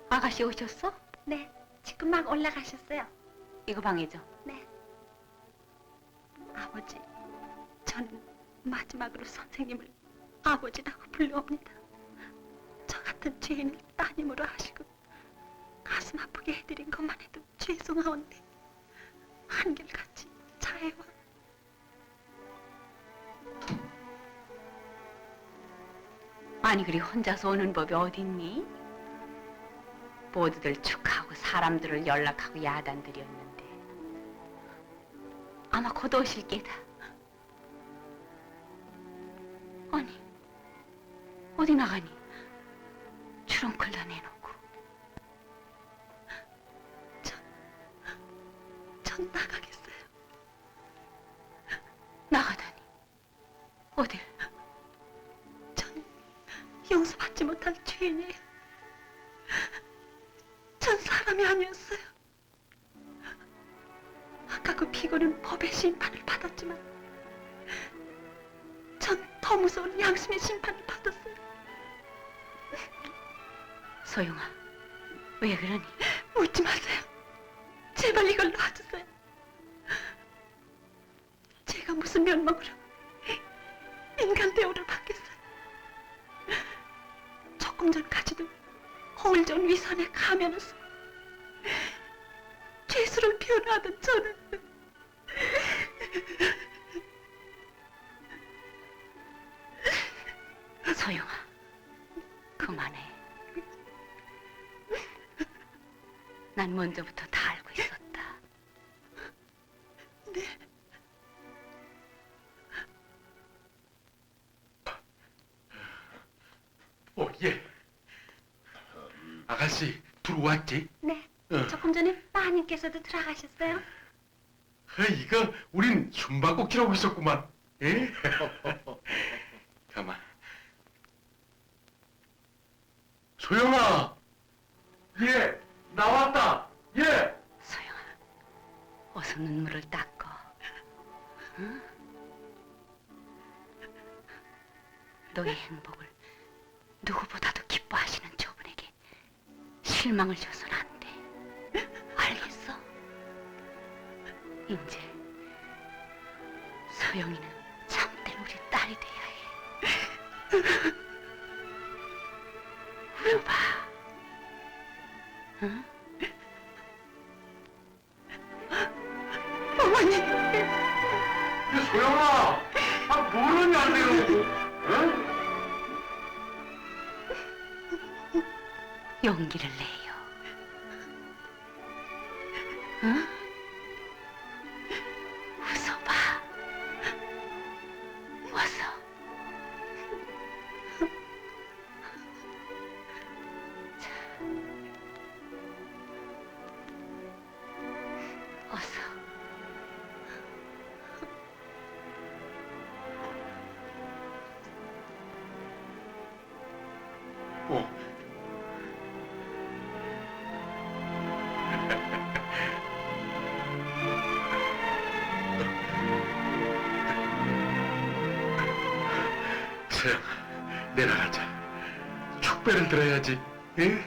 아가씨 오셨어?
네, 지금 막 올라가셨어요.
이거 방해줘.
네. 아버지, 저는 마지막으로 선생님을 아버지라고 불러옵니다. 저 같은 죄인을 따님으로 하시고 가슴 아프게 해드린 것만 해도 죄송하온데 한결같이 자애와
아니 그리 혼자서 오는 법이 어딨니? 모두들 축하하고 사람들을 연락하고 야단들이었는데 아마 곧 오실 게다. 아니 어디 나가니? 트렁크를 내놓고.
전 나가겠어요.
나가다니 어딜?
전 용서받지 못한 죄인이에요. 전 사람이 아니었어요. 아까 그 피고는 법의 심판을 받았지만 전 더 무서운 양심의 심판을 받았어요.
소영아 왜 그러니?
묻지 마세요. 제발 이걸 놔주세요. 제가 무슨 면목으로 인간 대우를 받겠어요. 조금 전까지도 거울 전 위선에 가면을 쓰고 죄수를 변호하던 저는
소영아 그만해. 난 먼저부터 다 알고 있었다.
네.
오, 예. 아가씨 들어왔지?
네.
어.
조금 전에 빠님께서도 들어가셨어요.
이거 우린 숨바꼭질하고 있었구만. 예? 가만. 소영아. 예. 나왔다. 예.
소영아 어서 눈물을 닦어. 응? 너의 행복을 누구보다도 기뻐하시는 저분에게 실망을 줘서는 안 돼. 알겠어? 이제 소영이는 참된 우리 딸이 돼야 해. 울어봐. 응?
어머니.
소영아. 모르니 안 되고. 응?
용기를 내요. 응? 웃어봐. 어서.
서영아, 내려가자. 축배를 들어야지. 응?